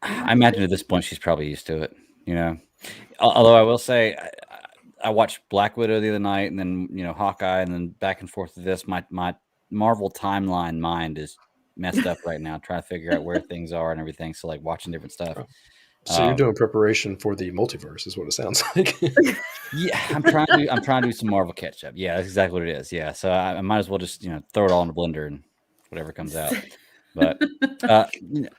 I imagine at this point she's probably used to it. Although I will say, I watched Black Widow the other night, and then Hawkeye, and then back and forth to this. My Marvel timeline mind is messed up right now, trying to figure out where things are and everything. So like watching different stuff. So you're doing preparation for the multiverse, is what it sounds like. Yeah, I'm trying to do some Marvel catch up. Yeah, that's exactly what it is. Yeah, so I might as well just throw it all in the blender and whatever comes out. But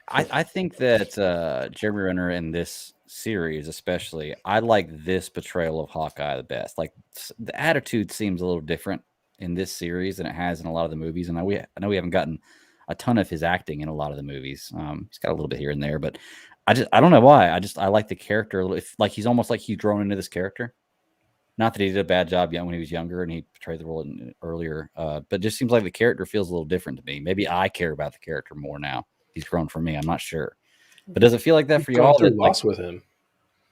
I think that Jeremy Renner in this series, especially, I like this portrayal of Hawkeye the best. Like the attitude seems a little different in this series than it has in a lot of the movies, and I know we haven't gotten a ton of his acting in a lot of the movies. He's got a little bit here and there, but I don't know why. I like the character a little. Like he's almost like he's grown into this character. Not that he did a bad job when he was younger and he portrayed the role earlier, but just seems like the character feels a little different to me. Maybe I care about the character more now. He's grown for me. I'm not sure. But does it feel like that for y'all? Gone through loss with him.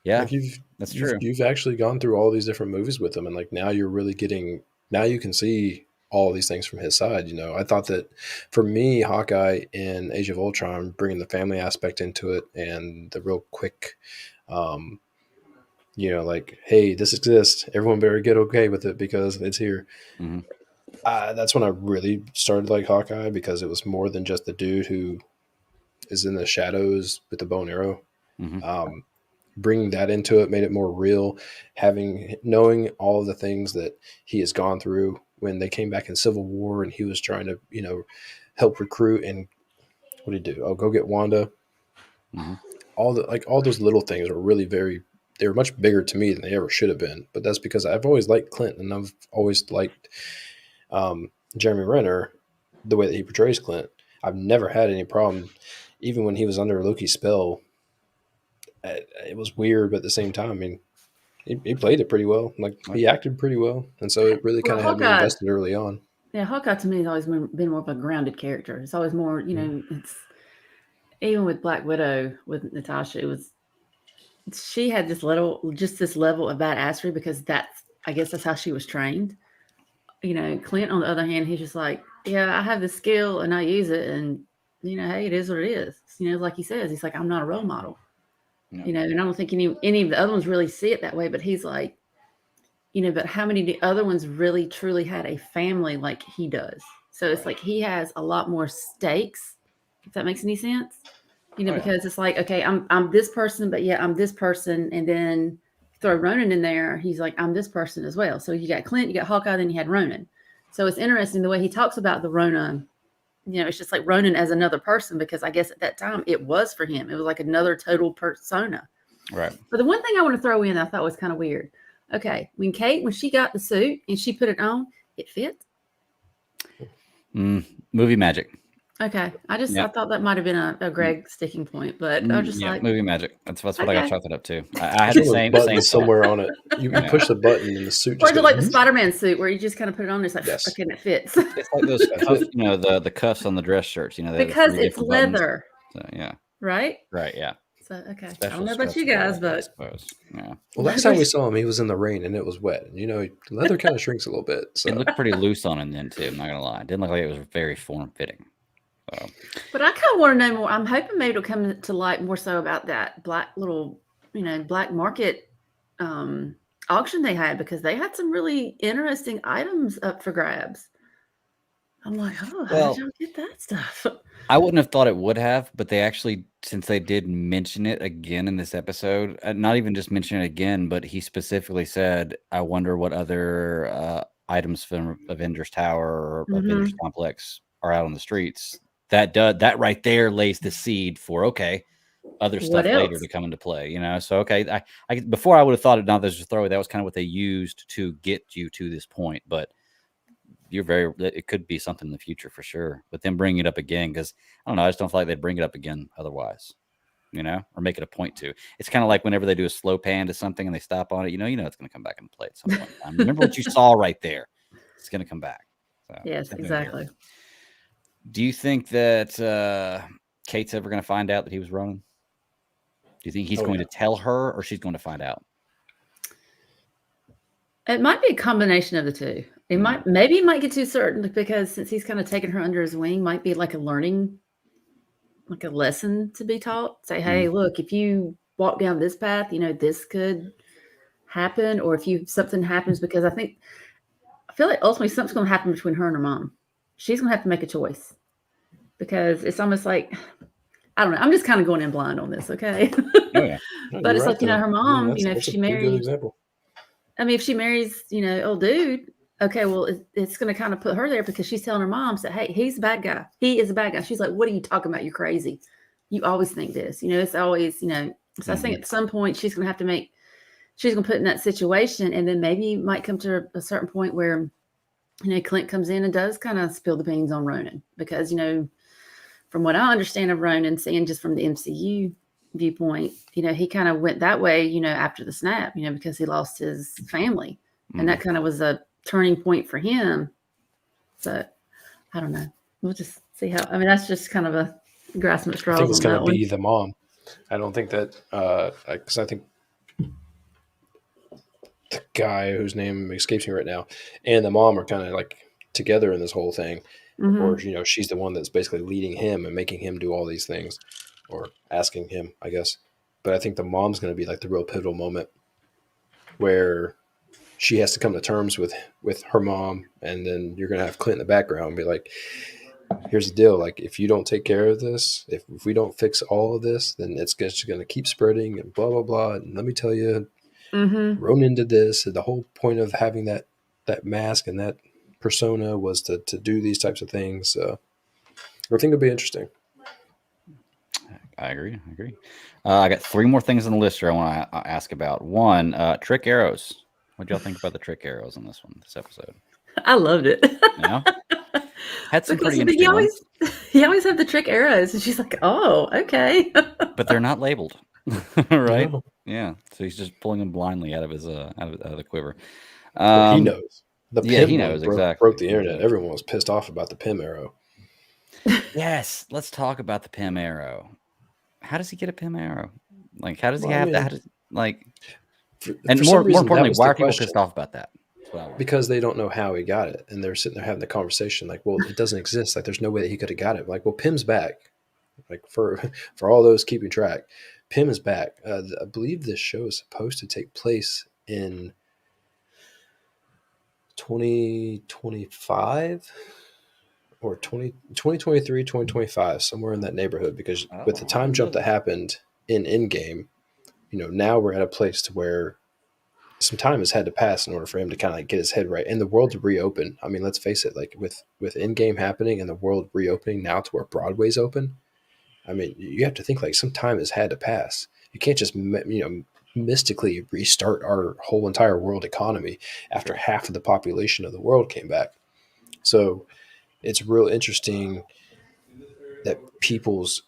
Yeah, like that's true. You've actually gone through all these different movies with him, and like now you're really now you can see all these things from his side. You know, I thought that for me, Hawkeye in Age of Ultron, bringing the family aspect into it and the real quick, you know, like, hey, this exists. Everyone better get okay with it because it's here. Mm-hmm. That's when I really started like Hawkeye, because it was more than just the dude who is in the shadows with the bow and arrow. Mm-hmm. Bringing that into it made it more real. Knowing all of the things that he has gone through when they came back in Civil War and he was trying to, you know, help recruit, and what did he do? Oh, go get Wanda. Mm-hmm. All those little things were really they were much bigger to me than they ever should have been. But that's because I've always liked Clint, and I've always liked Jeremy Renner, the way that he portrays Clint. I've never had any problem, even when he was under Loki's spell. It was weird, but at the same time, I mean, he played it pretty well. Like, he acted pretty well, and so it really kind of had me invested early on. Yeah, Hawkeye to me has always been more of a grounded character. It's always more, you know, it's even with Black Widow with Natasha, she had this level of badassery because I guess that's how she was trained. You know, Clint, on the other hand, he's just like, yeah, I have this skill and I use it, and you know, hey, it is what it is. You know, like he says, he's like, I'm not a role model. No. You know, and I don't think any of the other ones really see it that way, but he's like, you know, but how many of the other ones really truly had a family like he does? So it's like he has a lot more stakes, if that makes any sense. You know, because it's like, okay, I'm this person, but yeah, I'm this person, and then throw Ronan in there, he's like, I'm this person as well. So you got Clint, you got Hawkeye, then you had Ronan. So it's interesting the way he talks about the Ronan. You know, it's just like Ronan as another person, because I guess at that time it was for him. It was like another total persona. Right. But the one thing I want to throw in, I thought was kind of weird. Okay, when she got the suit and she put it on, it fit. Movie magic. Okay, I thought that might have been a Greg sticking point, but I was just like, movie magic. That's what I got chalked it up to. I had the same somewhere on it. You push the button and the suit. Or is it like the Spider-Man suit where you just kind of put it on? And it's like, okay, and it fits. It's like those, you know, the cuffs on the dress shirts. You know, because it's leather. So, yeah. Right. Right. Yeah. So okay, I don't know about you guys, but I suppose. Yeah. Well, last time we saw him, he was in the rain and it was wet. You know, leather kind of shrinks a little bit. So. It looked pretty loose on him then too. I'm not gonna lie. It didn't look like it was very form fitting. So. But I kind of want to know more. I'm hoping maybe it'll come to light more so about that black market auction they had, because they had some really interesting items up for grabs. I'm like, oh, how did y'all get that stuff? I wouldn't have thought it would have, but they actually, since they did mention it again in this episode, not even just mention it again, but he specifically said, I wonder what other items from Avengers Tower or Avengers Complex are out on the streets. That right there lays the seed for, okay, other stuff later to come into play, you know? So, okay, I before I would have thought it, not that just throwaway, that was kind of what they used to get you to this point, but it could be something in the future for sure. But then bring it up again, because I don't know, I just don't feel like they'd bring it up again otherwise, you know, or make it a point to. It's kind of like whenever they do a slow pan to something and they stop on it, you know, it's going to come back into play at some point in time. Remember what you saw right there. It's going to come back. So, yes, exactly. Do you think that Kate's ever going to find out that he was Ronan? Do you think he's going to tell her, or she's going to find out? It might be a combination of the two. It might get too certain, because since he's kind of taken her under his wing, might be like a learning, like a lesson to be taught. Say, hey, look, if you walk down this path, you know, this could happen. Or if something happens, because I feel like ultimately something's going to happen between her and her mom. She's going to have to make a choice, because it's almost like, I don't know. I'm just kind of going in blind on this. Okay. Oh, yeah. But it's like, you know, her mom, you know, if she marries, if she marries, you know, old dude, okay, well, it's going to kind of put her there, because she's telling her mom that, hey, he's a bad guy. He is a bad guy. She's like, what are you talking about? You're crazy. You always think this, you know, it's always, you know, so I think at some point she's going to have to she's going to put in that situation. And then maybe might come to a certain point where, you know, Clint comes in and does kind of spill the beans on Ronan, because, you know, from what I understand of Ronan, seeing just from the MCU viewpoint, he kind of went that way, after the snap, because he lost his family, and that kind of was a turning point for him. So I don't know. We'll just see how. I mean, that's just kind of a grasping at straws. I think it's on going that to one. be the mom. I don't think that because I think the guy whose name escapes me right now and the mom are kind of like together in this whole thing, or she's the one that's basically leading him and making him do all these things, or asking him, I guess. But I think the mom's going to be like the real pivotal moment where she has to come to terms with her mom, and then you're going to have Clint in the background and be like, here's the deal, like if you don't take care of this, if we don't fix all of this, then it's just going to keep spreading and blah blah blah. And let me tell you, Ronan did this, and the whole point of having that mask and that persona was to do these types of things. I think it'll be interesting. I agree. I got 3 more things on the list here I want to ask about. One, trick arrows. What do y'all think about the trick arrows in this episode? I loved it. Had some pretty interesting ones. He always had the trick arrows, and she's like, "Oh, okay." But they're not labeled, right? No. Yeah. So he's just pulling them blindly out of his out of the quiver. Well, he knows. The Pym he one knows broke exactly. the internet. Everyone was pissed off about the Pym arrow. Yes, let's talk about the Pym arrow. How does he get a Pym arrow? Like, how does he have that? And more importantly, why are people pissed off about that? Because they don't know how he got it, and they're sitting there having the conversation like, well, it doesn't exist. Like, there's no way that he could have got it. Like, well, Pym's back. Like, for all those keeping track, Pym is back. I believe this show is supposed to take place in 2025 or 2023, 2025, somewhere in that neighborhood, because with the time jump that happened in Endgame, now we're at a place to where some time has had to pass in order for him to kind of like get his head right and the world to reopen. I mean, let's face it, like with Endgame happening and the world reopening now to where Broadway's open, I mean, you have to think like some time has had to pass. You can't just, mystically restart our whole entire world economy after half of the population of the world came back. So it's real interesting that people's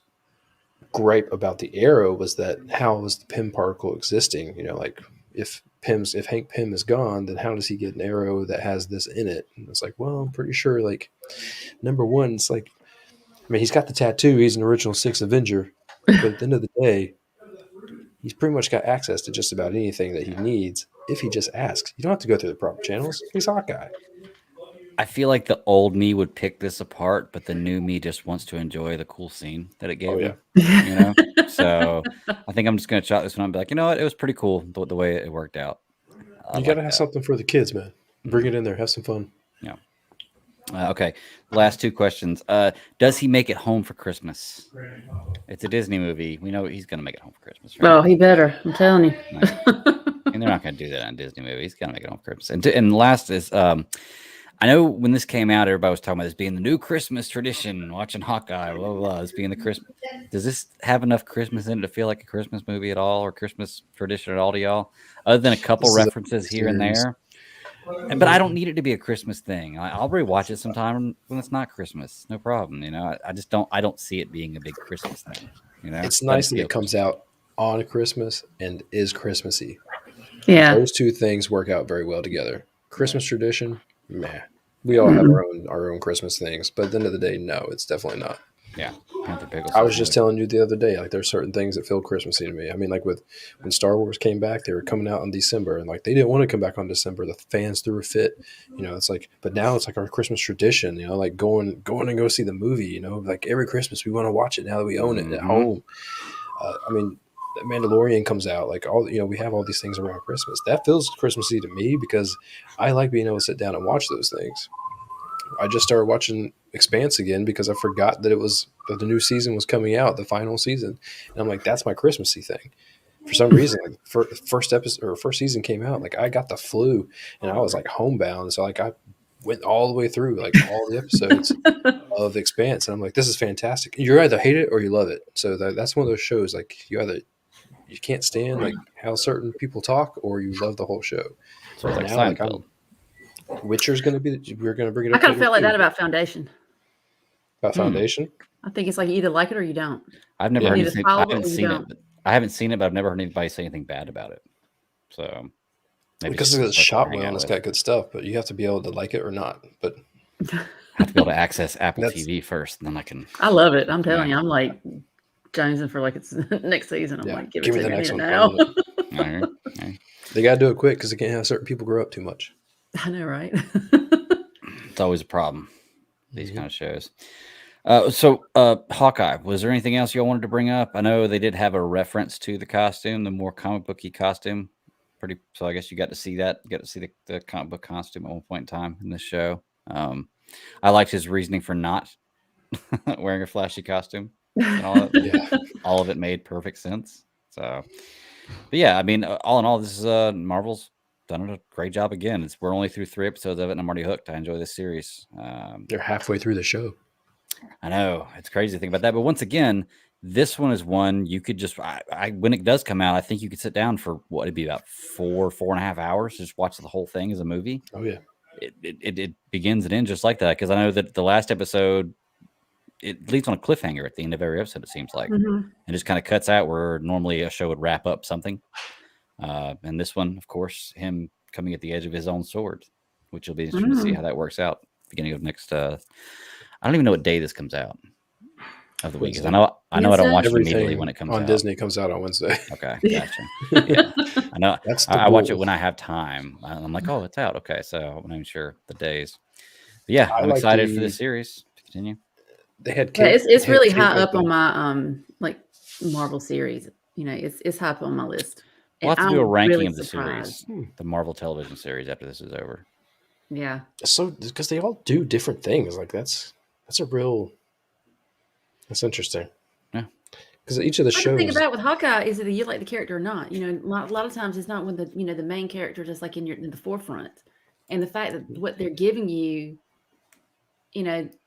gripe about the arrow was that how was the Pym particle existing? Like if Hank Pym is gone, then how does he get an arrow that has this in it? And it's like, well, I'm pretty sure, like, number one, it's like, I mean, he's got the tattoo. He's an original 6th Avenger. But at the end of the day, he's pretty much got access to just about anything that he needs if he just asks. You don't have to go through the proper channels. He's Hawkeye. I feel like the old me would pick this apart, but the new me just wants to enjoy the cool scene that it gave me. So I think I'm just going to chalk this one up and be like, you know what? It was pretty cool the way it worked out. You got to have something for the kids, man. Bring it in there. Have some fun. Yeah. Okay. Last 2 questions. Does he make it home for Christmas? It's a Disney movie. We know he's going to make it home for Christmas. Right? Well, he better. I'm telling you. And they're not going to do that on Disney movie. He's going to make it home for Christmas. And last is, I know when this came out, everybody was talking about this being the new Christmas tradition, watching Hawkeye, blah, blah, blah, this being the Christmas. Does this have enough Christmas in it to feel like a Christmas movie at all, or Christmas tradition at all to y'all? Other than a couple references here and there. But I don't need it to be a Christmas thing. I'll rewatch it sometime when it's not Christmas. No problem. I don't see it being a big Christmas thing. It's nice that it comes out on Christmas and is Christmassy. Yeah. Those 2 things work out very well together. Christmas tradition, meh. We all have our own Christmas things, but at the end of the day, no, it's definitely not. Yeah. I was just telling you the other day, like there's certain things that feel Christmassy to me. I mean, like when Star Wars came back, they were coming out in December, and like they didn't want to come back on December. The fans threw a fit. It's like, but now it's like our Christmas tradition. Like going and go see the movie. Like every Christmas we want to watch it now that we own it at home. I mean, the Mandalorian comes out, like all we have all these things around Christmas. That feels Christmassy to me because I like being able to sit down and watch those things. I just started watching Expanse again because I forgot that the new season was coming out, the final season, and I'm like, that's my Christmassy thing. For some reason, like first episode or first season came out, like I got the flu and I was like homebound, so like I went all the way through like all the episodes of Expanse, and I'm like, this is fantastic. You either hate it or you love it. So that's one of those shows like you can't stand like how certain people talk, or you love the whole show. So it's like now, Seinfeld. Witcher's going to be. We're going to bring it up. I kind of felt like that about Foundation. About Foundation? I think it's like you either like it or you don't. I've never You heard either anything. follow I it or haven't you seen it. don't. But I haven't seen it, but I've never heard anybody say anything bad about it. So maybe Because just it's stuff to shot hang well out and it's with. got good stuff, but you have to be able to like it or not. But Have to be able to access Apple That's- TV first, and then I can. I love it. I'm telling Yeah. you, I'm like jonesing for like it's next season. I'm Yeah, like, give give it me to the me. I next need it one, now. permanent. All right. All right. They got to do it quick because they can't have certain people grow up too much. I know, right? It's always a problem. These Mhm. kind of shows. So Hawkeye, was there anything else y'all wanted to bring up? I know they did have a reference to the costume, the more comic booky costume. So I guess you got to see that. You got to see the comic book costume at one point in time in this show. I liked his reasoning for not wearing a flashy costume and all that. Yeah. All of it made perfect sense. So, but yeah, I mean, all in all, this is Marvel's done a great job again. We're only through 3 episodes of it, and I'm already hooked. I enjoy this series. They're halfway through the show. I know it's crazy to think about that, but once again, this one is one you could just. When it does come out, I think you could sit down for what it'd be about 4.5 hours, just watch the whole thing as a movie. Oh, yeah. It begins and ends just like that, because I know that the last episode it leaves on a cliffhanger at the end of every episode. It seems like Mhm. and just kind of cuts out where normally a show would wrap up something. And this one, of course, him coming at the edge of his own sword, which will be interesting to see how that works out. Beginning of next, I don't even know what day this comes out of the week. 'Cause I know I don't watch it immediately when it comes on out. Disney comes out on Wednesday. Okay, gotcha. Yeah, I know. That's the I watch it rule. when I have time. I'm like, oh, it's out. Okay, so I'm not even sure the days. But yeah, I I'm like excited for the- this series to continue. They had Yeah, Kate, it's they had really Kate high up open. on my like Marvel series. You know, it's high up on my list. We'll And have to do a I'm ranking really of the surprised. series, the Marvel television series, after this is over. Yeah. So because they all do different things, like that's interesting. Yeah. Because each of the The thing shows, about with Hawkeye is that you like the character or not. You know, a lot of times it's not when the main character just like in the forefront, and the fact that what they're giving you,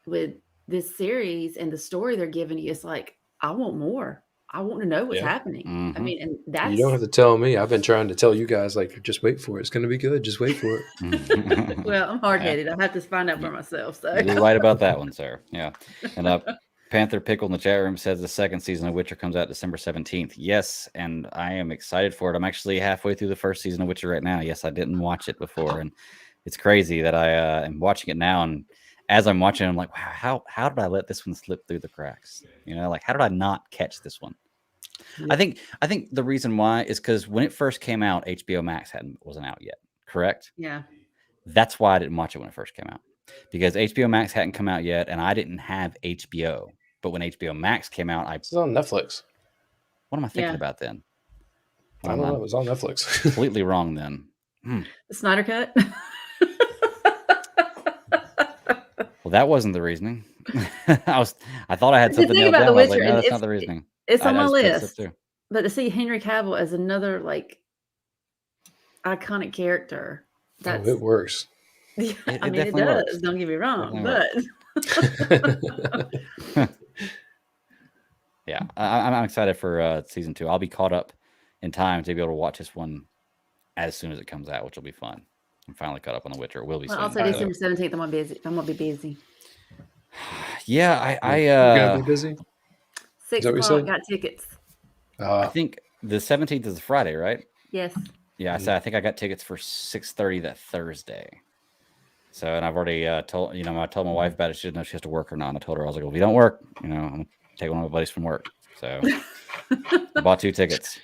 with this series and the story they're giving you, it's like I want more. I want to know what's Yeah. happening. I Mhm. mean, and that's you don't have to tell me. I've been trying to tell you guys, like, just wait for it. It's going to be good. Just wait for it. well, I'm hard headed. I have to find out for myself. So You're right about that one, sir. Yeah. And Panther Pickle in the chat room says the second season of Witcher comes out December 17th. Yes, and I am excited for it. I'm actually halfway through the first season of Witcher right now. Yes, I didn't watch it before, and it's crazy that I am watching it now. And as I'm watching, I'm like, wow, how did I let this one slip through the cracks? Like, how did I not catch this one? Yeah. I think the reason why is because when it first came out, HBO Max wasn't out yet. Correct? yeah. That's why I didn't watch it when it first came out, because HBO Max hadn't come out yet, and I didn't have HBO. But when HBO Max came out, It's on Netflix. what am I thinking Yeah. about then? I don't know. It was on Netflix. Completely wrong then. The Snyder Cut. Well, that wasn't the reasoning. I thought I had The something thing nailed about down. The I was like, Witcher, no, that's it's- not the reasoning. It's on I my just mixed list, up too. but to see Henry Cavill as another like iconic character, that's It works. yeah, It I mean, it definitely does. works. Don't get me wrong, Definitely but Yeah, I'm excited for season 2. I'll be caught up in time to be able to watch this one as soon as it comes out, which will be fun. I'm finally caught up on The Witcher. It will be well, soon. also December 17th, I'm gonna be busy. Yeah, You're gonna be busy. 6 that what you o'clock, said? got tickets. I think the 17th is a Friday, right? Yes. Yeah, I said I think I got tickets for 6:30 that Thursday. So, and I've already told I told my wife about it. She didn't know if she has to work or not. And I told her, I was like, well, if you don't work, I'm gonna take one of my buddies from work. So I bought 2 tickets.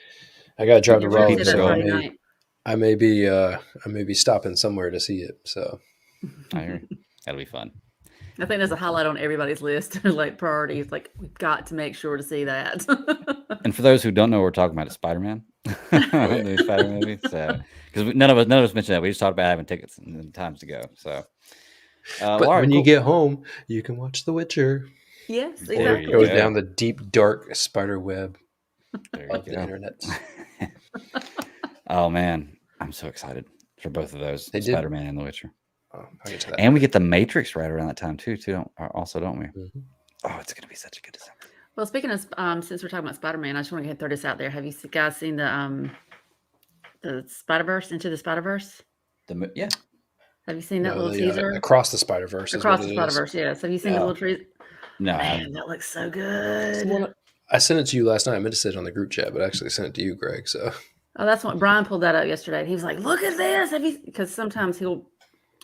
I got to drive to Yeah, we're gonna Raleigh, do that so Friday night. I may be stopping somewhere to see it. So I hear you. That'll be fun. I think that's a highlight on everybody's list, like priorities. Like we've got to make sure to see that. And for those who don't know, we're talking about Spider-Man, the new Spider-Man movie. So, because none of us mentioned that, we just talked about having tickets and times to go. So, but well, all right, when you cool. get home, you can watch The Witcher. Yes, There you exactly. Go go. down the deep, dark spider web There of you the go. internet. Oh man, I'm so excited for both of those, They did. Spider-Man and The Witcher. Oh, I'll get to that. And we get the Matrix right around that time too. Don't we? Mhm. Oh, it's gonna be such a good December. Well, speaking of, since we're talking about Spider-Man, I just want to throw this out there. Have you guys seen the Spider-Verse, Into the Spider-Verse? Yeah. Have you seen that little The, teaser? Across the Spider-Verse. Across the Spider-Verse, yes. Have you seen the Yeah. little teaser? No, I Man, haven't. that looks so It's good. the one I sent it to you last night. I meant to send it on the group chat, but I actually sent it to you, Greg. So Oh, that's what Brian pulled that up yesterday. He was like, "Look at this!" Have you? Because sometimes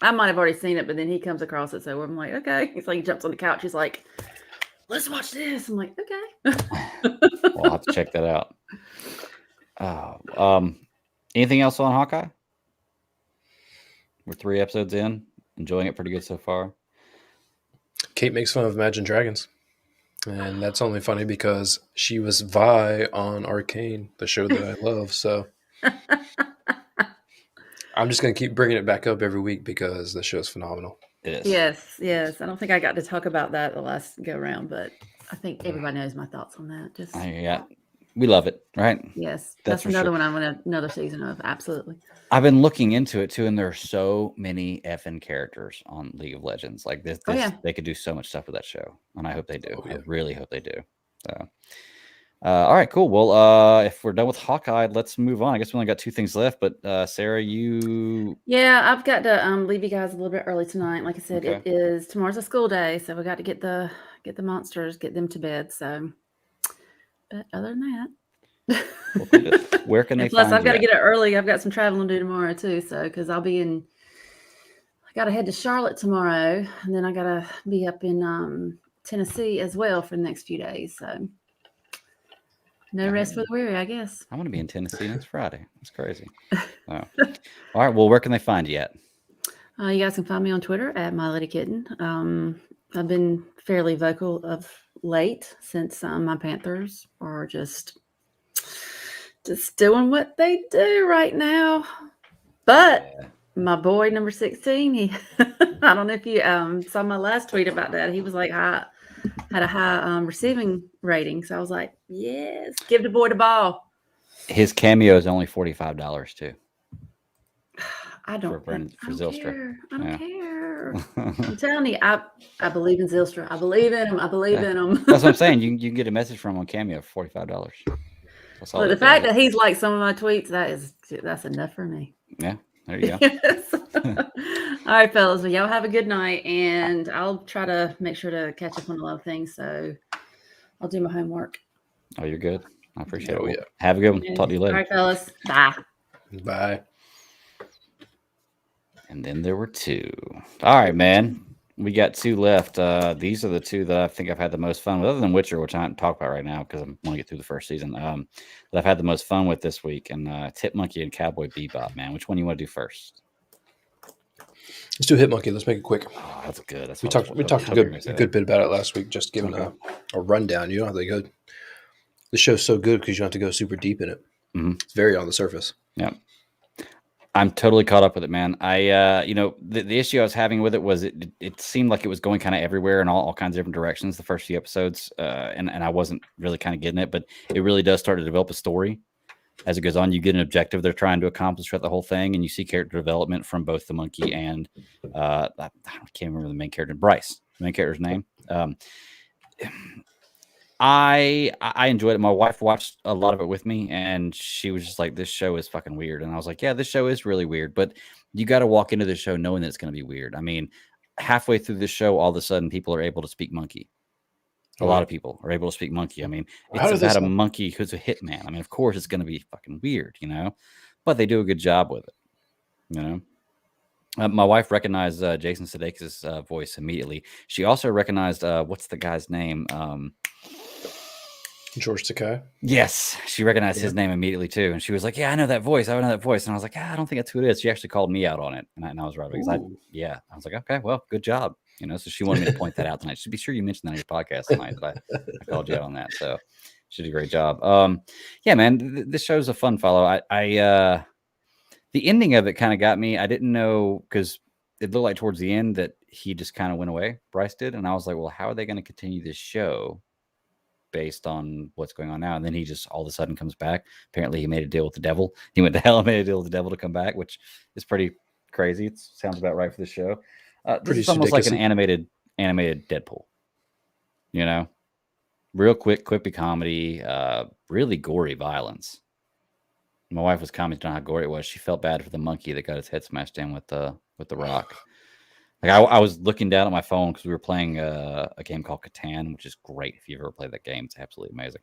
I might have already seen it, but then he comes across it. So I'm like, okay. He's like, he jumps on the couch. He's like, "Let's watch this." I'm like, okay. Well, I'll have to check that out. Anything else on Hawkeye? We're 3 episodes in, enjoying it pretty good so far. Kate makes fun of Imagine Dragons. And that's only funny because she was Vi on Arcane, the show that I love. So I'm just going to keep bringing it back up every week because the show's phenomenal. It is. Yes. I don't think I got to talk about that the last go round, but I think everybody knows my thoughts on that. Just Yeah, we love it, right? yes, That's that's for another sure. one I want another season of. Absolutely. I've been looking into it too, and there are so many effing characters on League of Legends. Like this, Oh, yeah. they could do so much stuff with that show, and I hope they do. Oh, yeah. I really hope they do. So, all right, cool. Well, if we're done with Hawkeye, let's move on. I guess we only got 2 things left, but Sarah, you Yeah, I've got to leave you guys a little bit early tonight. Like I said, Okay. tomorrow's a school day, so we got to get the monsters, get them to bed. So, but other than that, Well, cool deal. Where can they and plus find I've got to you get it early. I've got some traveling to do tomorrow too. So, because I got to head to Charlotte tomorrow, and then I got to be up in Tennessee as well for the next few days. So, no rest for the weary, I guess. I'm going to be in Tennessee next Friday. That's crazy. All right. Well, where can they find you at? You guys can find me on Twitter at MyLadyKitten. I've been fairly vocal of late since my Panthers are just doing what they do right now. But my boy number 16, he I don't know if you saw my last tweet about that. He was like had a high receiving rating. So I was like, yes, give the boy the ball. His cameo is only $45 too. I don't Zylstra. care. I don't care. I'm telling you, I believe in Zylstra. I believe in him. I believe in him. That's what I'm saying. You can get a message from him on Cameo for $45. But the fact that he's like some of my tweets, that's enough for me. Yeah, there you go. Yes. All right, fellas. Well, y'all have a good night, and I'll try to make sure to catch up on a lot of things. So I'll do my homework. Oh, you're good. I appreciate it. Oh, Well, yeah. have a good one. Talk to you later. All right, fellas. Bye. Bye. And then there were 2. All right, man. We got 2 left. These are the 2 that I think I've had the most fun with, other than Witcher, which I don't talk about right now because I'm going to get through the first season. That I've had the most fun with this week. And Tip Monkey and Cowboy Bebop, man. Which one do you want to do first? Let's do Hit Monkey. Let's make it quick. Oh, that's good. We talked a good bit about it last week, just giving a rundown. You don't have to go. The show's so good because you don't have to go super deep in it. Mm-hmm. It's very on the surface. Yeah. I'm totally caught up with it, man. The issue I was having with it was it seemed like it was going kind of everywhere in all kinds of different directions the first few episodes, and I wasn't really kind of getting it, but it really does start to develop a story as it goes on. You get an objective they're trying to accomplish throughout the whole thing, and you see character development from both the monkey and I can't remember the main character, Bryce, the main character's name. I enjoyed it. My wife watched a lot of it with me, and she was just like, "This show is fucking weird." And I was like, "Yeah, this show is really weird." But you got to walk into the show knowing that it's going to be weird. I mean, halfway through the show, all of a sudden, people are able to speak monkey. A lot of people are able to speak monkey. I mean, it's about a monkey who's a hitman. I mean, of course, it's going to be fucking weird, but they do a good job with it, My wife recognized Jason Sudeikis' voice immediately. She also recognized what's the guy's name? George Takei. Yes, she recognized his name immediately too, and she was like, "Yeah, I know that voice. I know that voice." And I was like, "I don't think that's who it is." She actually called me out on it, and I was right because I was like, "Okay, well, good job." So she wanted me to point that out tonight. She'd be sure you mentioned that on your podcast tonight that I called you out on that. So she did a great job. Yeah, man, this show's a fun follow. The ending of it kind of got me. I didn't know because it looked like towards the end that he just kind of went away. Bryce did, and I was like, "Well, how are they going to continue this show based on what's going on now?" And then he just all of a sudden comes back. Apparently, he made a deal with the devil. He went to hell and made a deal with the devil to come back, which is pretty crazy. It sounds about right for the show. This is almost like an animated Deadpool. Real quick, quippy comedy, really gory violence. My wife was commenting on how gory it was. She felt bad for the monkey that got his head smashed in with the rock. Like I was looking down at my phone because we were playing a game called Catan, which is great. If you've ever played that game, it's absolutely amazing.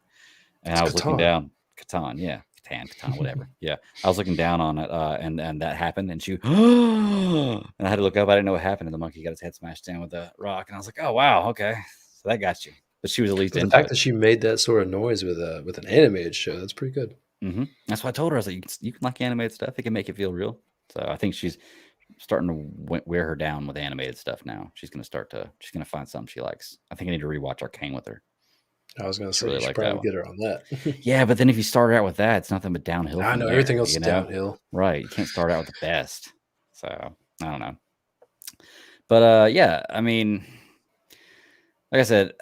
And It's I was looking Catan. down, Catan, yeah, Catan, whatever. Yeah, I was looking down on it, and that happened, and she, and I had to look up. I didn't know what happened, and the monkey got his head smashed in with a rock, and I was like, oh wow, okay, so that got you. But she was at least But the into fact it. that she made that sort of noise with an animated show, that's pretty good. That's why I told her. I was like, you can like animated stuff. It can make it feel real. So I think she's starting to wear her down with animated stuff now. She's going to find something she likes. I think I need to rewatch Arcane with her. I was going to say, Really you should like that probably one. get her on that. Yeah, but then if you start out with that, it's nothing but downhill I from know there. everything else You is know, downhill. right? You can't start out with the best. So I don't know. But yeah, I mean, like I said,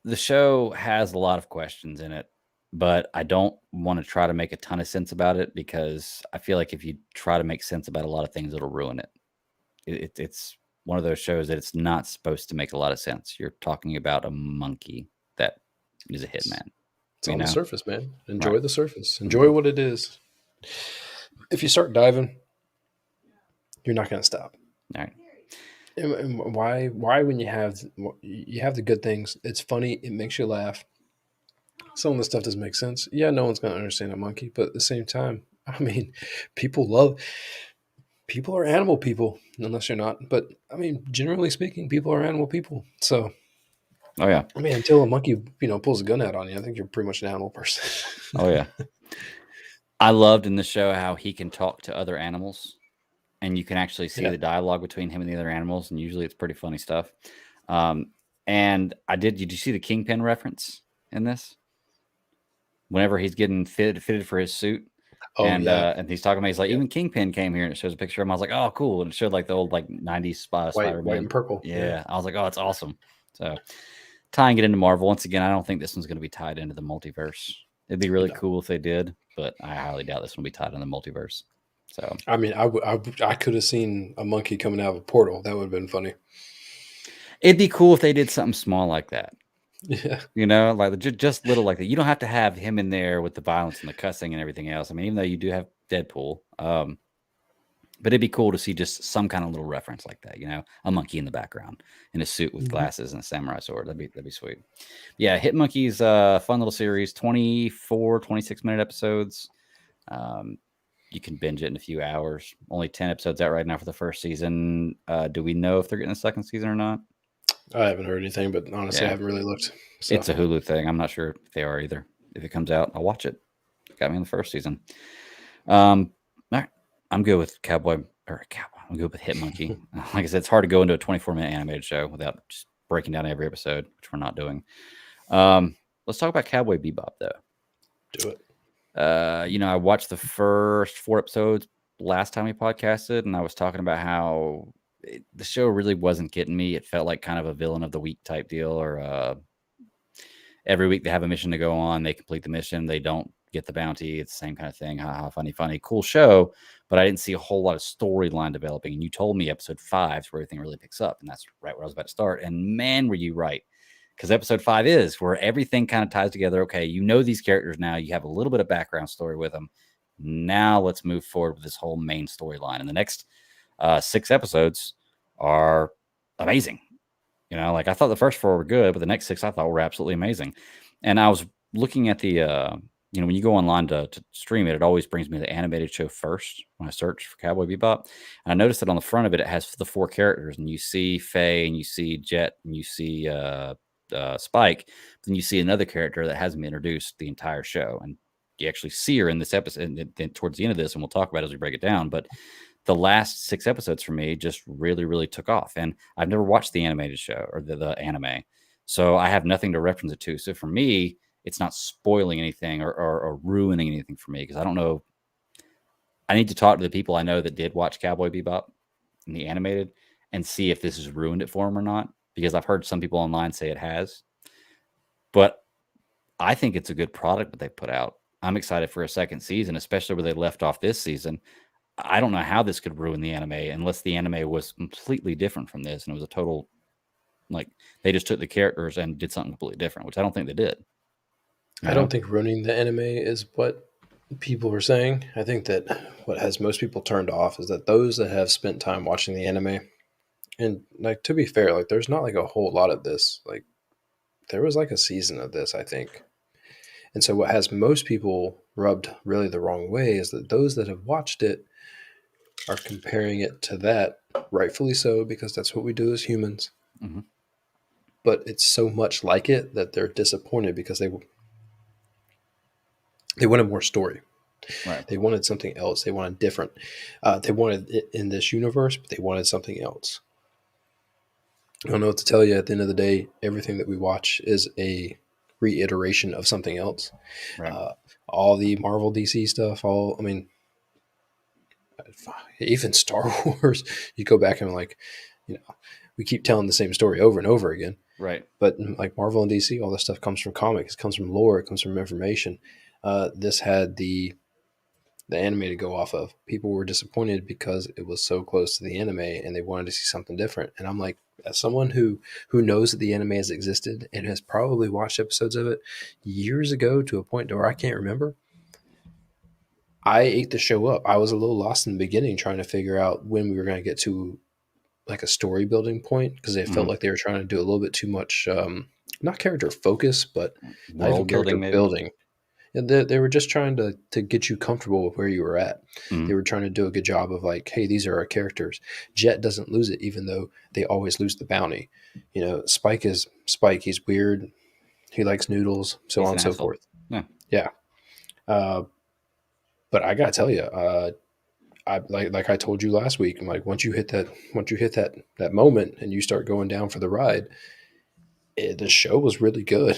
the show has a lot of questions in it, but I don't want to try to make a ton of sense about it because I feel like if you try to make sense about a lot of things, it'll ruin it. It's one of those shows that it's not supposed to make a lot of sense. You're talking about a monkey that is a hitman. It's on the surface, man. Enjoy Right. the surface. Enjoy what it is. If you start diving, you're not going to stop. All right. And why when you have the good things, it's funny, it makes you laugh. Some of the stuff doesn't make sense. Yeah, no one's going to understand a monkey, but at the same time, I mean, people are animal people, unless you're not. But I mean, generally speaking, people are animal people. So, Oh yeah. I mean, until a monkey, pulls a gun out on you, I think you're pretty much an animal person. Oh yeah. I loved in the show how he can talk to other animals, and you can actually see the dialogue between him and the other animals, and usually it's pretty funny stuff. And did you see the Kingpin reference in this? Whenever he's getting fitted for his suit, Oh, and he's talking about, he's like, Yeah. even Kingpin came here, and it shows a picture of him. I was like, oh, cool. And it showed like the old like 90s Spider-Man. White and purple. Yeah. I was like, oh, it's awesome. So tying it into Marvel, once again, I don't think this one's going to be tied into the multiverse. It'd be really cool if they did, but I highly doubt this one will be tied in the multiverse. So I mean, I could have seen a monkey coming out of a portal. That would have been funny. it'd be cool if they did something small like that. Yeah. You know, like just little like that. You don't have to have him in there with the violence and the cussing and everything else. I mean, even though you do have Deadpool, but it'd be cool to see just some kind of little reference like that. You know, a monkey in the background in a suit with glasses and a samurai sword. That'd be sweet. Yeah, Hit Monkey's fun little series, 24, 26-minute episodes. You can binge it in a few hours. Only 10 episodes out right now for the first season. Do we know if they're getting a second season or not? I haven't heard anything, but honestly, I haven't really looked. So. It's a Hulu thing. I'm not sure if they are either. If it comes out, I'll watch it. Got me in the first season. All right. I'm good with I'm good with Hit Monkey. Like I said, it's hard to go into a 24-minute animated show without just breaking down every episode, which we're not doing. Let's talk about Cowboy Bebop, though. Do it. I watched the first 4 episodes last time we podcasted, and I was talking about how the show really wasn't getting me. It felt like kind of a villain of the week type deal, or every week they have a mission to go on, they complete the mission, they don't get the bounty. It's the same kind of thing. Ha, funny, cool show, but I didn't see a whole lot of storyline developing. And you told me episode 5 is where everything really picks up, and that's right where I was about to start. And man, were you right. Because episode 5 is where everything kind of ties together. Okay, you know these characters now. You have a little bit of background story with them. Now let's move forward with this whole main storyline. And the next 6 episodes are amazing. You know, like I thought the first 4 were good, but the next 6 I thought were absolutely amazing. And I was looking at the, when you go online to stream it, it always brings me the animated show first when I search for Cowboy Bebop. And I noticed that on the front of it, it has the 4 characters, and you see Faye, and you see Jet, and you see Spike. Then you see another character that hasn't been introduced the entire show, and you actually see her in this episode. And then towards the end of this, and we'll talk about it as we break it down. But the last 6 episodes for me just really, really took off. And I've never watched the animated show or the anime, so I have nothing to reference it to. So for me, it's not spoiling anything or ruining anything for me, because I don't know. I need to talk to the people I know that did watch Cowboy Bebop in the animated and see if this has ruined it for them or not, because I've heard some people online say it has. But I think it's a good product that they put out. I'm excited for a second season, especially where they left off this season. I don't know how this could ruin the anime unless the anime was completely different from this, and it was a total, like, they just took the characters and did something completely different, which I don't think they did. I don't think ruining the anime is what people were saying. I think that what has most people turned off is that those that have spent time watching the anime And like, to be fair, like there's not like a whole lot of this. Like there was like a season of this, I think. And so what has most people rubbed really the wrong way is that those that have watched it are comparing it to that, rightfully so, because that's what we do as humans. Mm-hmm. But it's so much like it that they're disappointed because they wanted more story. Right. They wanted something else. They wanted different. They wanted it in this universe, but they wanted something else. I don't know what to tell you. At the end of the day, everything that we watch is a reiteration of something else. Right. All the Marvel DC stuff, even Star Wars, you go back and like, we keep telling the same story over and over again. Right. But like Marvel and DC, all this stuff comes from comics, it comes from lore, it comes from information. This had the anime to go off of. People were disappointed because it was so close to the anime and they wanted to see something different. And I'm like, as someone who knows that the anime has existed and has probably watched episodes of it years ago to a point where I can't remember, I ate the show up. I was a little lost in the beginning trying to figure out when we were going to get to like a story building point because they felt Mm-hmm. like they were trying to do a little bit too much, not character focus, but not even World character building, maybe. building. And they were just trying to get you comfortable with where you were at. Mm-hmm. They were trying to do a good job of like, hey, these are our characters. Jet doesn't lose it, even though they always lose the bounty. Spike is Spike. He's weird. He likes noodles, so He's on an and so asshole. forth. Yeah. Yeah. But I gotta tell you, I like I told you last week. I'm like, once you hit that moment and you start going down for the ride, the show was really good.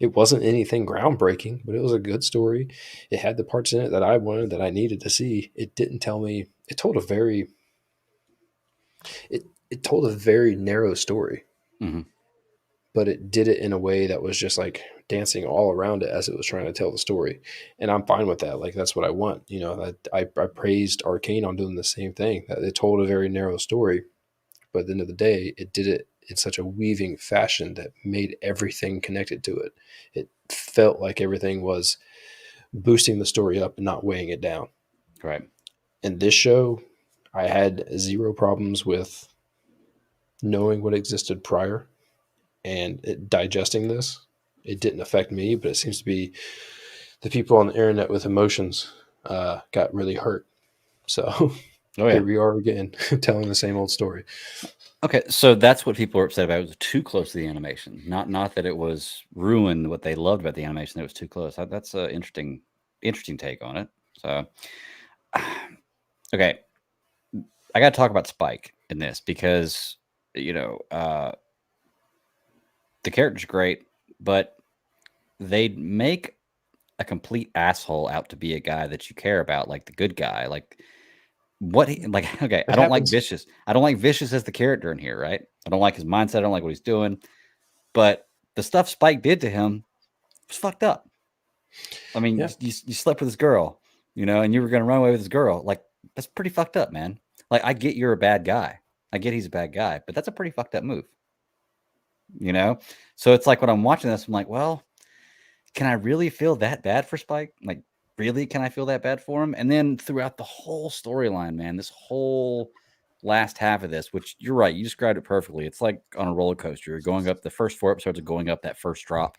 It wasn't anything groundbreaking, but it was a good story. It had the parts in it that I wanted, that I needed to see. It didn't tell me. It told a very narrow story, Mm-hmm. but it did it in a way that was just like dancing all around it as it was trying to tell the story. And I'm fine with that. Like that's what I want. I praised Arcane on doing the same thing. That it told a very narrow story, but at the end of the day, it did it in such a weaving fashion that made everything connected to it. It felt like everything was boosting the story up and not weighing it down. Right. In this show, I had zero problems with knowing what existed prior and digesting this. It didn't affect me, but it seems to be the people on the internet with emotions got really hurt. So Oh yeah. here we are again, telling the same old story. Okay, so that's what people were upset about. It was too close to the animation. Not that it was ruined what they loved about the animation. That it was too close. That's an interesting take on it. So, okay, I got to talk about Spike in this because the character's great, but they make a complete asshole out to be a guy that you care about, like the good guy, like. Okay, I don't like Vicious. I don't like Vicious as the character in here, right? I don't like his mindset. I don't like what he's doing. But the stuff Spike did to him was fucked up. I mean, Yeah. you slept with this girl, and you were going to run away with this girl. Like, that's pretty fucked up, man. Like, I get you're a bad guy. I get he's a bad guy, but that's a pretty fucked up move. So it's like when I'm watching this, I'm like, well, can I really feel that bad for Spike? Like, really, can I feel that bad for him? And then throughout the whole storyline, man, this whole last half of this, which you're right, you described it perfectly. It's like on a roller coaster. You're going up. The first 4 episodes are going up that first drop,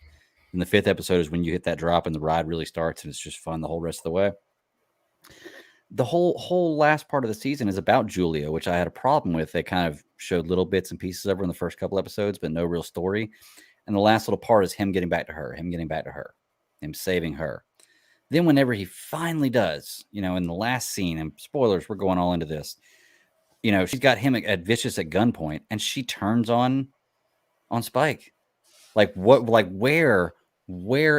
and the 5th episode is when you hit that drop and the ride really starts, and it's just fun the whole rest of the way. The whole last part of the season is about Julia, which I had a problem with. They kind of showed little bits and pieces of her in the first couple episodes, but no real story. And the last little part is him getting back to her, him saving her. Then whenever he finally does, in the last scene, and spoilers, we're going all into this, she's got him at Vicious at gunpoint, and she turns on Spike. Like what? Like where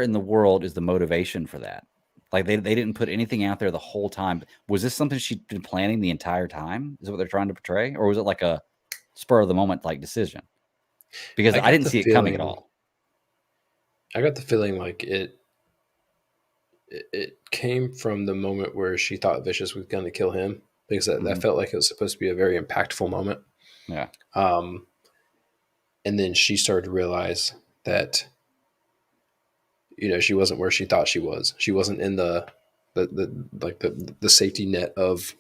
in the world is the motivation for that? Like they didn't put anything out there the whole time. Was this something she'd been planning the entire time? Is what they're trying to portray, or was it like a spur of the moment like decision? Because I didn't see it coming at all. I got the feeling like it came from the moment where she thought Vicious was going to kill him, because that felt like it was supposed to be a very impactful moment. Yeah. And then she started to realize that, she wasn't where she thought she was. She wasn't in the safety net of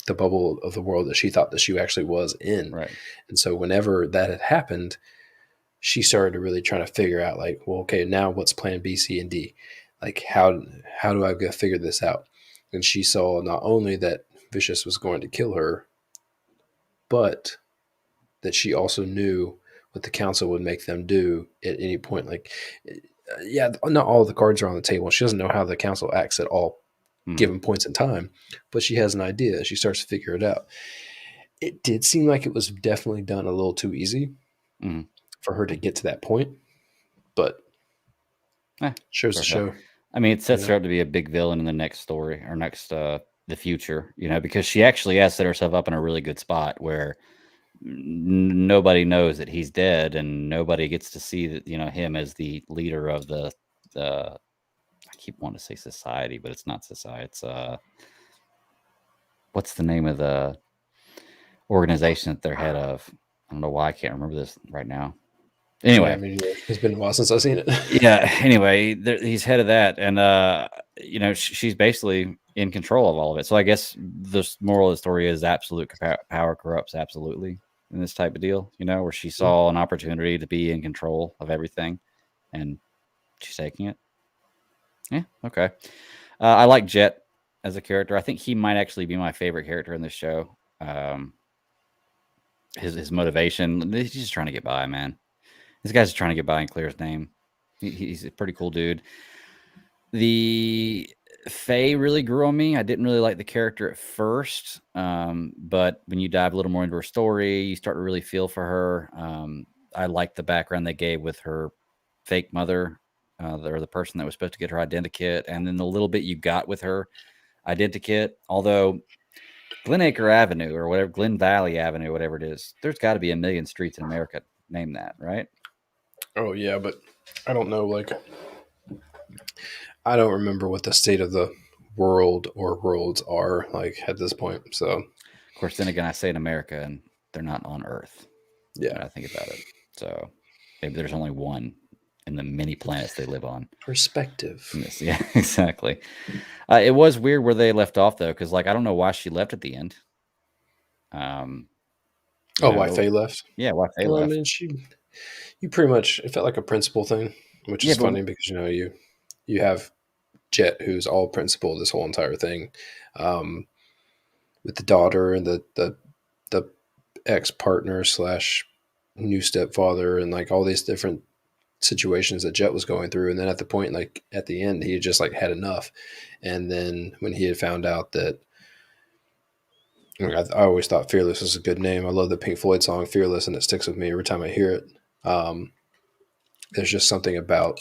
the bubble of the world that she thought that she actually was in. Right. And so whenever that had happened, she started to really trying to figure out like, well, okay, now what's plan B, C, and D? Like how do I go figure this out? And she saw not only that Vicious was going to kill her, but that she also knew what the council would make them do at any point. Like, yeah, not all the cards are on the table. She doesn't know how the council acts at all given points in time, but she has an idea. She starts to figure it out. It did seem like it was definitely done a little too easy for her to get to that point, but shows the show. I mean, it sets her up to be a big villain in the next story or next the future, because she actually has set herself up in a really good spot where nobody knows that he's dead and nobody gets to see that, him as the leader of the I keep wanting to say society, but it's not society. It's what's the name of the organization that they're head of? I don't know why I can't remember this right now. Anyway, I mean, it's been a while since I've seen it. Yeah. Anyway, he's head of that, and she's basically in control of all of it. So I guess the moral of the story is absolute power corrupts absolutely in this type of deal. Where she saw an opportunity to be in control of everything, and she's taking it. Yeah. Okay. I like Jet as a character. I think he might actually be my favorite character in this show. His motivation, he's just trying to get by, man. This guy's just trying to get by and clear his name. He's a pretty cool dude. The Faye really grew on me. I didn't really like the character at first, but when you dive a little more into her story, you start to really feel for her. I like the background they gave with her fake mother, or the person that was supposed to get her identikit, and then the little bit you got with her identikit. Although Glenacre Avenue or whatever, Glen Valley Avenue, whatever it is, there's got to be a million streets in America named that, right? Oh yeah, but I don't know. Like, I don't remember what the state of the world or worlds are like at this point. So, of course, then again, I say in America, and they're not on Earth. Yeah, when I think about it. So maybe there's only one in the many planets they live on. Perspective. Yeah, exactly. It was weird where they left off though, because I don't know why she left at the end. Why Faye left? Yeah, why Faye left? I mean, you pretty much, it felt like a principal thing, which is funny because you have Jet, who's all principal this whole entire thing, with the daughter and the ex partner / new stepfather, and like all these different situations that Jet was going through. And then at the point, like at the end, he had just like had enough. And then when he had found out that, I always thought Fearless was a good name. I love the Pink Floyd song Fearless, and it sticks with me every time I hear it. There's just something about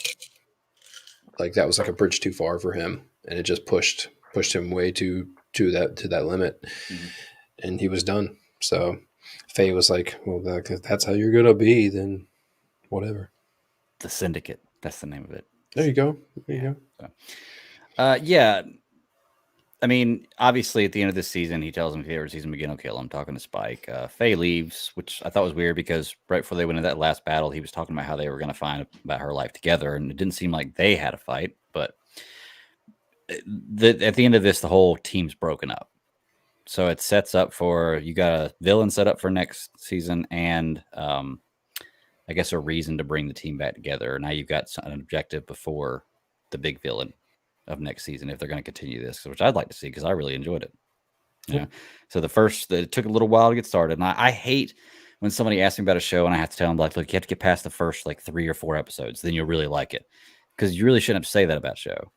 like that was like a bridge too far for him, and it just pushed him way to that limit, and he was done. So Faye was like, well, if that's how you're gonna be, then whatever. The Syndicate, that's the name of it. There you go. So, yeah. I mean, obviously, at the end of this season, he tells him if he ever sees him again, he'll kill him. Talking to Spike, Faye leaves, which I thought was weird because right before they went into that last battle, he was talking about how they were going to find about her life together, and it didn't seem like they had a fight. But at the end of this, the whole team's broken up, so it sets up for you got a villain set up for next season, and I guess a reason to bring the team back together. Now you've got an objective before the big villain of next season if they're going to continue this, which I'd like to see because I really enjoyed it. So it took a little while to get started, and I hate when somebody asks me about a show and I have to tell them like, look, you have to get past the first like 3 or 4 episodes, then you'll really like it, because you really shouldn't say that about show.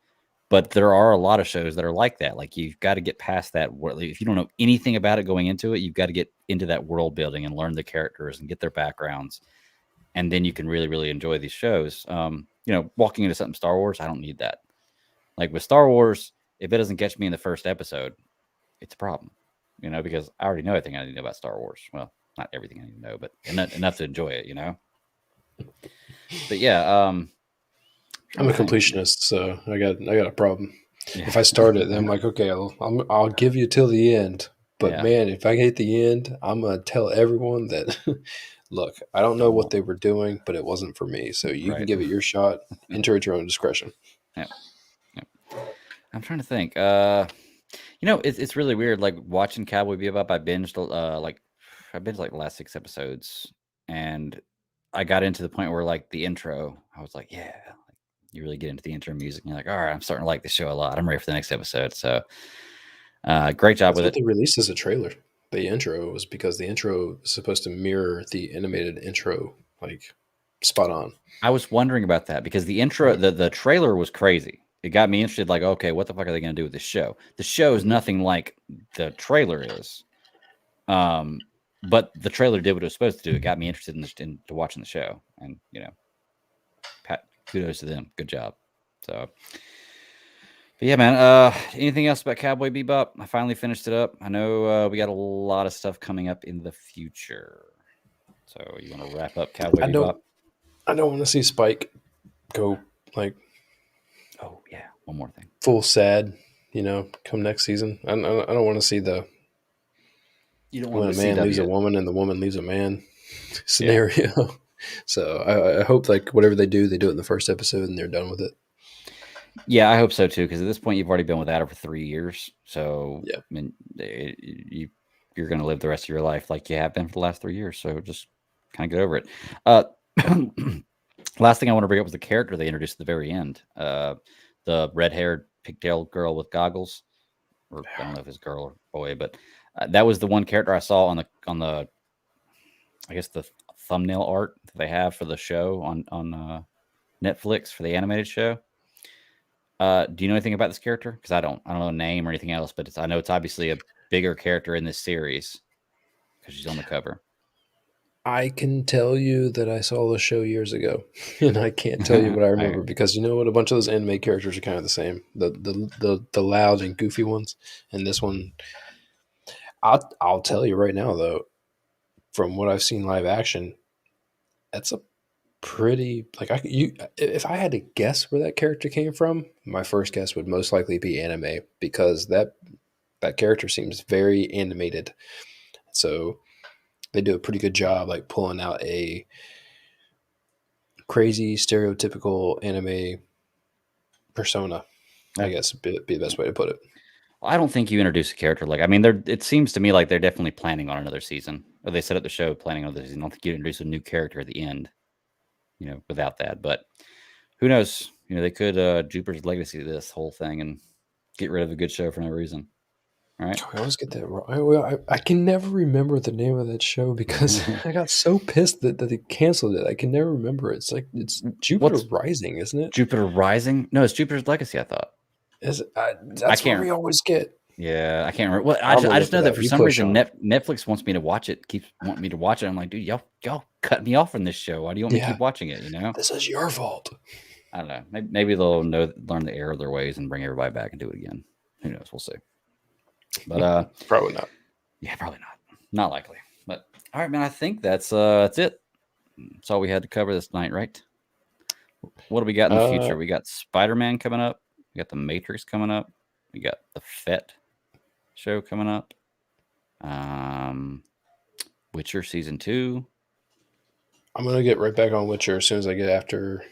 But there are a lot of shows that are like that. Like you've got to get past that. If you don't know anything about it going into it, you've got to get into that world building and learn the characters and get their backgrounds, and then you can really, really enjoy these shows. Walking into something Star Wars, I don't need that. Like with Star Wars, if it doesn't catch me in the first episode, it's a problem, because I already know everything I need to know about Star Wars. Well, not everything I need to know, but enough to enjoy it, But yeah, I'm a completionist, so I got a problem. Yeah. If I start it, then I'm like, okay, I'll give you till the end. But man, if I hit the end, I'm gonna tell everyone that. Look, I don't know what they were doing, but it wasn't for me. So you can give it your shot. Enter at your own discretion. Yeah. I'm trying to think. It's really weird. Like watching Cowboy Bebop, I binged like the last 6 episodes, and I got into the point where like the intro, I was like, yeah, like, you really get into the intro music, and you're like, all right, I'm starting to like the show a lot. I'm ready for the next episode. So, great job That's with what it. they released as a trailer. The intro was because the intro is supposed to mirror the animated intro, like spot on. I was wondering about that because the intro, the trailer was crazy. It got me interested. Like, okay, what the fuck are they going to do with this show? The show is nothing like the trailer is. But the trailer did what it was supposed to do. It got me interested into watching the show, and kudos to them. Good job. So, but yeah, man. Anything else about Cowboy Bebop? I finally finished it up. I know we got a lot of stuff coming up in the future. So you want to wrap up Cowboy Bebop? I don't want to see Spike go like. Oh yeah, one more thing. Full sad, come next season. I don't want to see the. You don't when want a man leaves a woman and the woman leaves a man scenario. Yeah. So I hope like whatever they do it in the first episode and they're done with it. Yeah, I hope so too. Because at this point, you've already been without her for 3 years. So yeah, I mean, you're going to live the rest of your life like you have been for the last 3 years. So just kind of get over it. Last thing I want to bring up was the character they introduced at the very end. The red-haired pigtail girl with goggles, or I don't know if it's girl or boy, but that was the one character I saw on the I guess the thumbnail art that they have for the show on Netflix for the animated show. Do you know anything about this character? Because I don't know a name or anything else, but I know it's obviously a bigger character in this series because she's on the cover. I can tell you that I saw the show years ago, and I can't tell you what I remember because you know what? A bunch of those anime characters are kind of the same. The loud and goofy ones, and this one, I'll tell you right now though, from what I've seen live action, that's a pretty if I had to guess where that character came from, my first guess would most likely be anime because that character seems very animated. So they do a pretty good job like pulling out a crazy stereotypical anime persona. I guess would be the best way to put it. Well, I don't think you introduce a character like. I mean, it seems to me like they're definitely planning on another season, or they set up the show planning on another season. I don't think you introduce a new character at the end, without that. But who knows? They could Jupiter's Legacy this whole thing and get rid of a good show for no reason. All right. I always get that wrong. I can never remember the name of that show because I got so pissed that they canceled it. I can never remember it. It's like it's Jupiter Rising, isn't it? Jupiter Rising? No, it's Jupiter's Legacy. I thought. That's what we always get. Yeah, I can't remember. Well, I just know that for some reason Netflix wants me to watch it. Keeps wanting me to watch it. I'm like, dude, y'all cut me off from this show. Why do you want me to keep watching it? This is your fault. I don't know. Maybe they'll learn the error of their ways and bring everybody back and do it again. Who knows? We'll see. But probably not. Yeah, probably not. Not likely. But all right, man. I think that's it. That's all we had to cover this night, right? What do we got in the future? We got Spider-Man coming up. We got the Matrix coming up. We got the Fett show coming up. Witcher season 2. I'm gonna get right back on Witcher as soon as I get after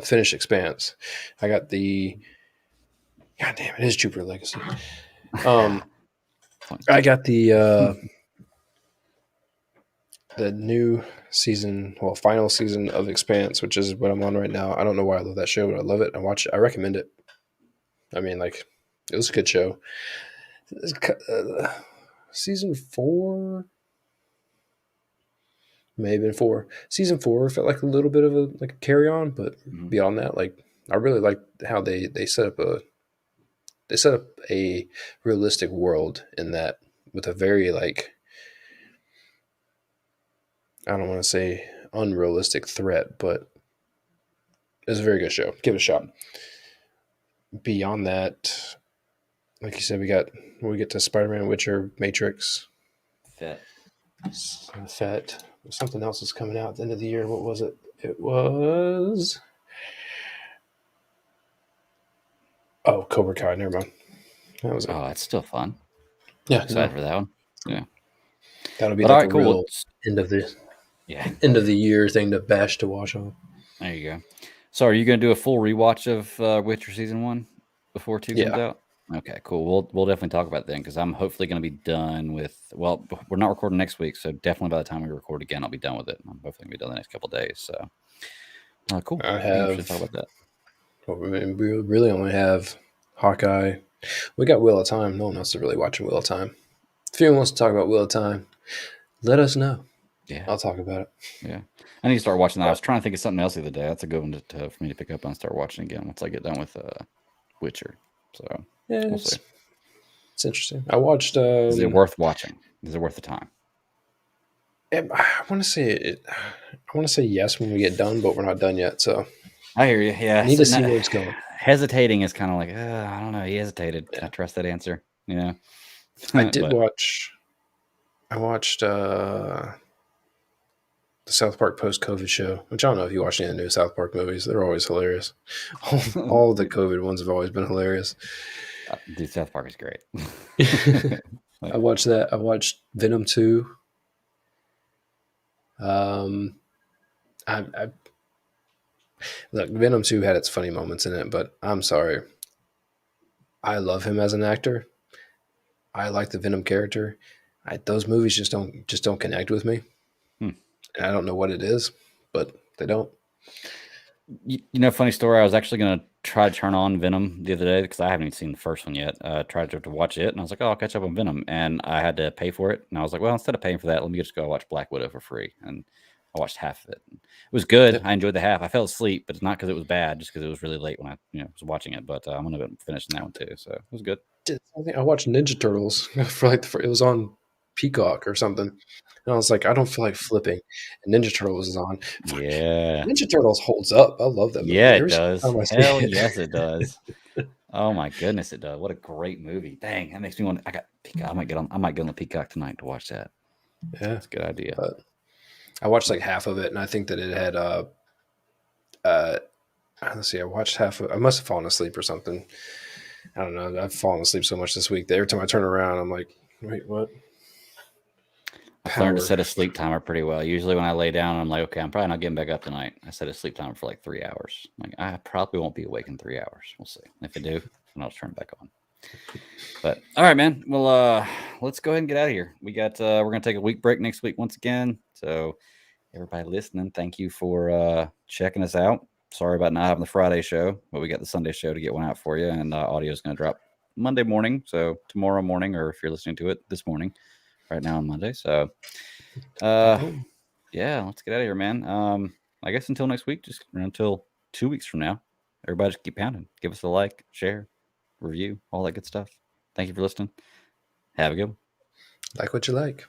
finish Expanse. I got the. God damn it! It is Jupiter Legacy. I got the new season, final season of Expanse, which is what I'm on right now. I don't know why I love that show, but I love it. I watch it. I recommend it. I mean, like, it was a good show. Season 4, may have been 4. Season 4 felt like a little bit of a carry on, but beyond that, like, I really liked how they set up a realistic world in that with a very I don't want to say unrealistic threat, but it's a very good show. Give it a shot. Beyond that, like you said, we get to Spider-Man, Witcher, Matrix, Fett. Something else is coming out at the end of the year. What was it? It was Cobra Kai. Never mind. That was it. Oh, that's still fun. Yeah, excited for that one. Yeah, that'll be a real end of the year thing to bash to watch on. There you go. So, are you going to do a full rewatch of Witcher season 1 before 2 comes out? Okay, cool. We'll definitely talk about that then because I'm hopefully going to be done with. Well, we're not recording next week, so definitely by the time we record again, I'll be done with it. I'm hopefully going to be done the next couple of days. So, cool. I Be interested to talk have. about that. Well, we really only have Hawkeye. We got Wheel of Time. No one else is really watching Wheel of Time. If anyone wants to talk about Wheel of Time, let us know. Yeah, I'll talk about it. yeah. I need to start watching that. I was trying to think of something else the other day. That's a good one for me to pick up and start watching again once I get done with Witcher. So Yeah, we'll see. it's interesting. I watched. Is it worth watching? Is it worth the time? I want to say it. I want to say yes when we get done, but we're not done yet. So I hear you. Yeah, I need to see where it's going. Hesitating is kind of like I don't know. He hesitated. I trust that answer. I did But- watch. I watched the South Park post-COVID show, which I don't know if you watch any of the new South Park movies. They're always hilarious. All of the COVID ones have always been hilarious. Dude, South Park is great. I watched that. I watched Venom 2. I look, Venom 2 had its funny moments in it, but I'm sorry. I love him as an actor. I like the Venom character. Those movies just don't connect with me. Hmm. And I don't know what it is, but they don't. Funny story. I was actually going to try to turn on Venom the other day because I haven't even seen the first one yet. Tried to watch it, and I was like, "Oh, I'll catch up on Venom," and I had to pay for it. And I was like, "Well, instead of paying for that, let me just go watch Black Widow for free." And I watched half of it. It was good. Yep. I enjoyed the half. I fell asleep, but it's not because it was bad, just because it was really late when I was watching it. But I'm gonna be finishing that one too, so it was good. I watched Ninja Turtles for like it was on Peacock or something, and I was like, I don't feel like flipping. And Ninja Turtles is on. Yeah, Ninja Turtles holds up. I love that movie. yeah, it Every single does. time I see Hell it. yes, it does. Oh my goodness, it does. What a great movie. Dang, that makes me want. I got Peacock. I might get on the Peacock tonight to watch that. Yeah, That's a good idea. but I watched like half of it, and I think that it had let's see, I watched half of. I must have fallen asleep or something. I don't know. I've fallen asleep so much this week that every time I turn around, I'm like, wait, what? I've learned to set a sleep timer pretty well. Usually when I lay down, I'm like, okay, I'm probably not getting back up tonight. I set a sleep timer for like 3 hours. Like I probably won't be awake in 3 hours. We'll see. If I do, then I'll turn it back on. But all right, man. Well, let's go ahead and get out of here. We're gonna take a week break next week once again. So everybody listening, thank you for checking us out. Sorry about not having the Friday show, but we got the Sunday show to get one out for you, and audio is going to drop Monday morning, so tomorrow morning, or if you're listening to it this morning, right now on Monday. So, yeah, let's get out of here, man. I guess until next week, just until 2 weeks from now, everybody just keep pounding. Give us a like, share, review, all that good stuff. Thank you for listening. Have a good one. Like what you like.